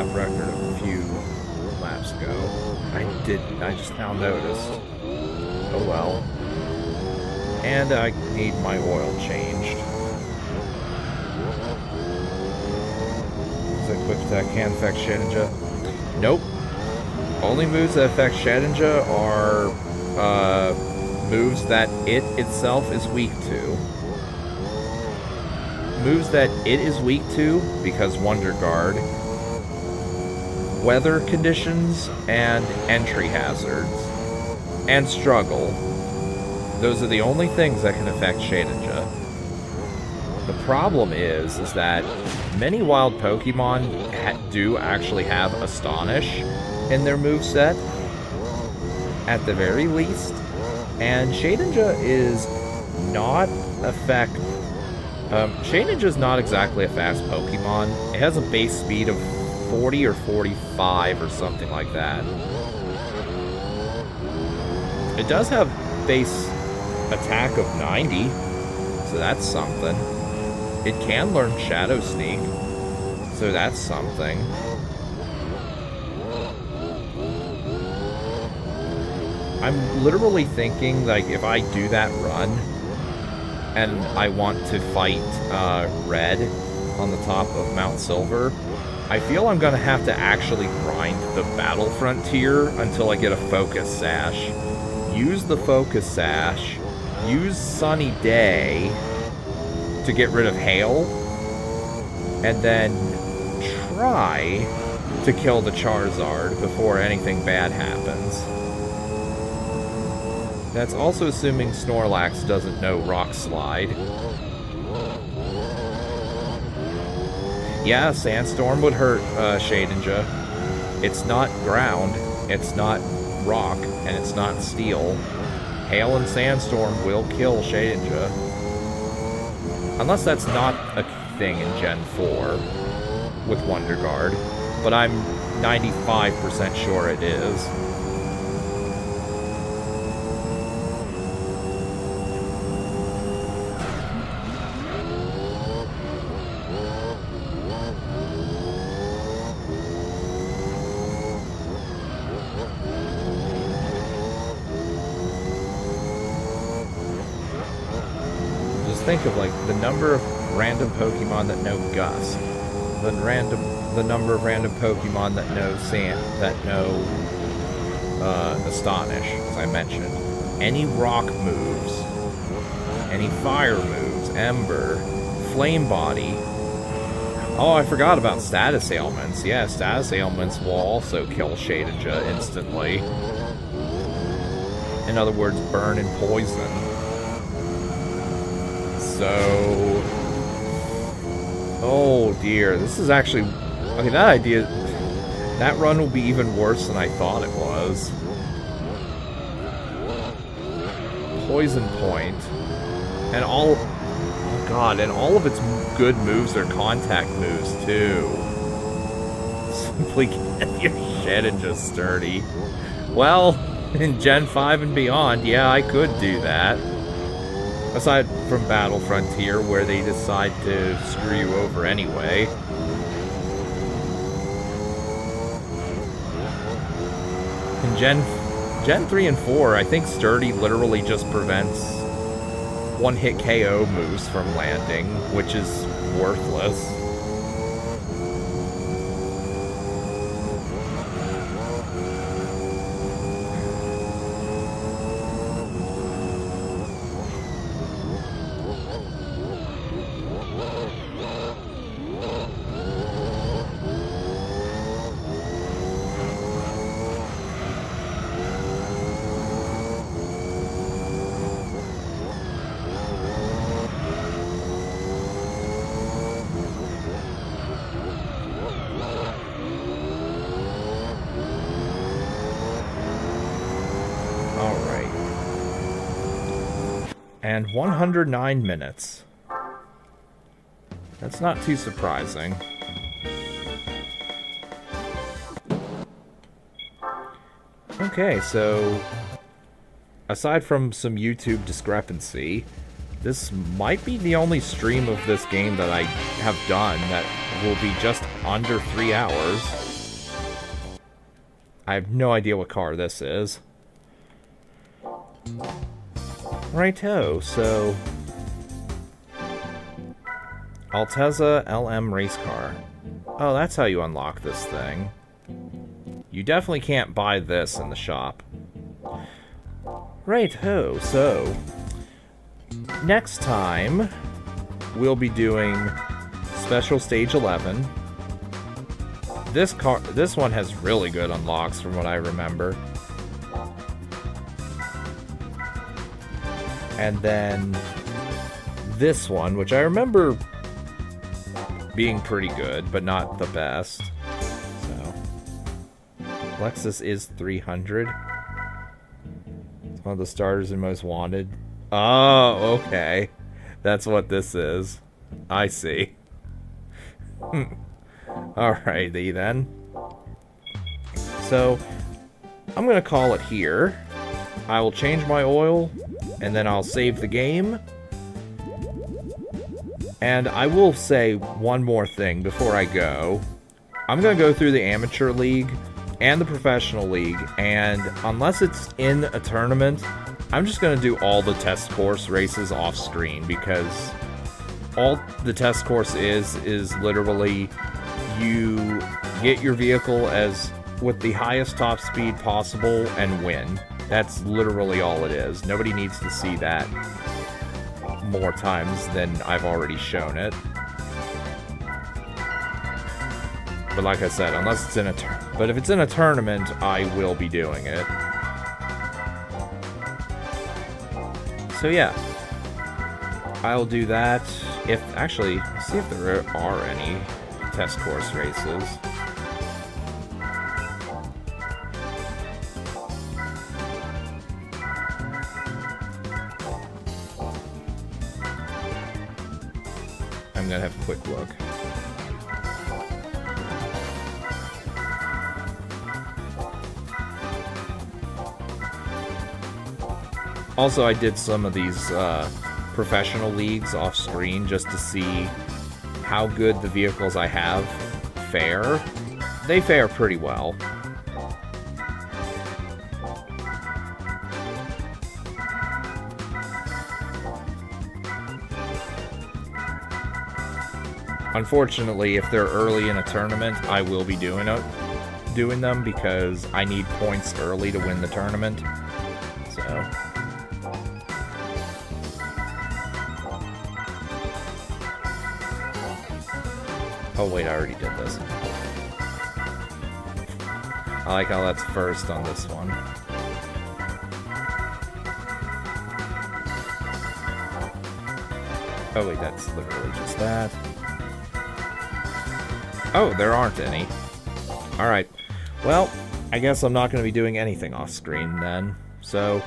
lap record a few laps ago. I just now noticed. Oh well. And I need my oil changed. Is that quick attack can affect Shedinja? Nope. Only moves that affect Shedinja are moves that it itself is weak to. Moves that it is weak to, because Wonder Guard, weather conditions, and entry hazards, and struggle. Those are the only things that can affect Shedinja. The problem is that many wild Pokemon do actually have Astonish in their moveset, at the very least, and Shedinja is not Shedinja is not exactly a fast Pokemon. It has a base speed of 40 or 45 or something like that. It does have base attack of 90, so that's something. It can learn Shadow Sneak, so that's something. I'm literally thinking, like, if I do that run, and I want to fight Red on the top of Mount Silver, I feel I'm going to have to actually grind the Battle Frontier until I get a Focus Sash. Use the Focus Sash, use Sunny Day to get rid of Hail, and then try to kill the Charizard before anything bad happens. That's also assuming Snorlax doesn't know Rock Slide. Yeah, Sandstorm would hurt Shedinja. It's not ground, it's not rock, and it's not steel. Hail and Sandstorm will kill Shedinja. Unless that's not a thing in Gen 4 with Wonder Guard, but I'm 95% sure it is. Think of, like, the number of random Pokemon that know Gust, the number of random Pokemon that know Astonish, as I mentioned. Any rock moves, any fire moves, Ember, Flame Body. Oh, I forgot about status ailments. Yeah, status ailments will also kill Shedinja instantly. In other words, burn and poison. So, oh dear, this is actually, okay, that run will be even worse than I thought it was. Poison Point, and oh god, and all of its good moves are contact moves too. Simply get your Shedinja sturdy. Well, in Gen 5 and beyond, yeah, I could do that. Aside from Battle Frontier, where they decide to screw you over anyway. In Gen 3 and 4, I think Sturdy literally just prevents one-hit KO moves from landing, which is worthless. And 109 minutes. That's not too surprising. Okay, so aside from some YouTube discrepancy, this might be the only stream of this game that I have done that will be just under 3 hours. I have no idea what car this is. Righto, so... Altezza LM race car. Oh, that's how you unlock this thing. You definitely can't buy this in the shop. Righto, so... Next time, we'll be doing Special Stage 11. This one has really good unlocks from what I remember. And then this one, which I remember being pretty good, but not the best. So, Lexus is 300. It's one of the starters and most wanted. Oh, okay. That's what this is. I see. Alrighty then. So, I'm gonna call it here. I will change my oil, and then I'll save the game. And I will say one more thing before I go. I'm going to go through the Amateur League and the Professional League, and unless it's in a tournament, I'm just going to do all the test course races off screen, because all the test course is literally you get your vehicle as with the highest top speed possible and win. That's literally all it is. Nobody needs to see that more times than I've already shown it. But like I said, unless it's in a but if it's in a tournament, I will be doing it. So yeah, I'll do that. If actually, see if there are any test course races. I'm gonna have a quick look. Also, I did some of these professional leagues off screen just to see how good the vehicles I have fare. They fare pretty well. Unfortunately, if they're early in a tournament, I will be doing them because I need points early to win the tournament. So. Oh wait, I already did this. I like how that's first on this one. Oh wait, that's literally just that. Oh, there aren't any. Alright. Well, I guess I'm not going to be doing anything off screen then. So,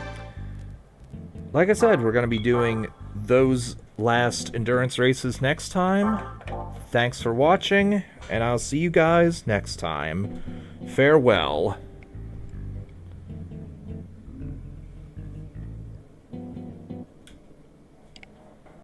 like I said, we're going to be doing those last endurance races next time. Thanks for watching, and I'll see you guys next time. Farewell.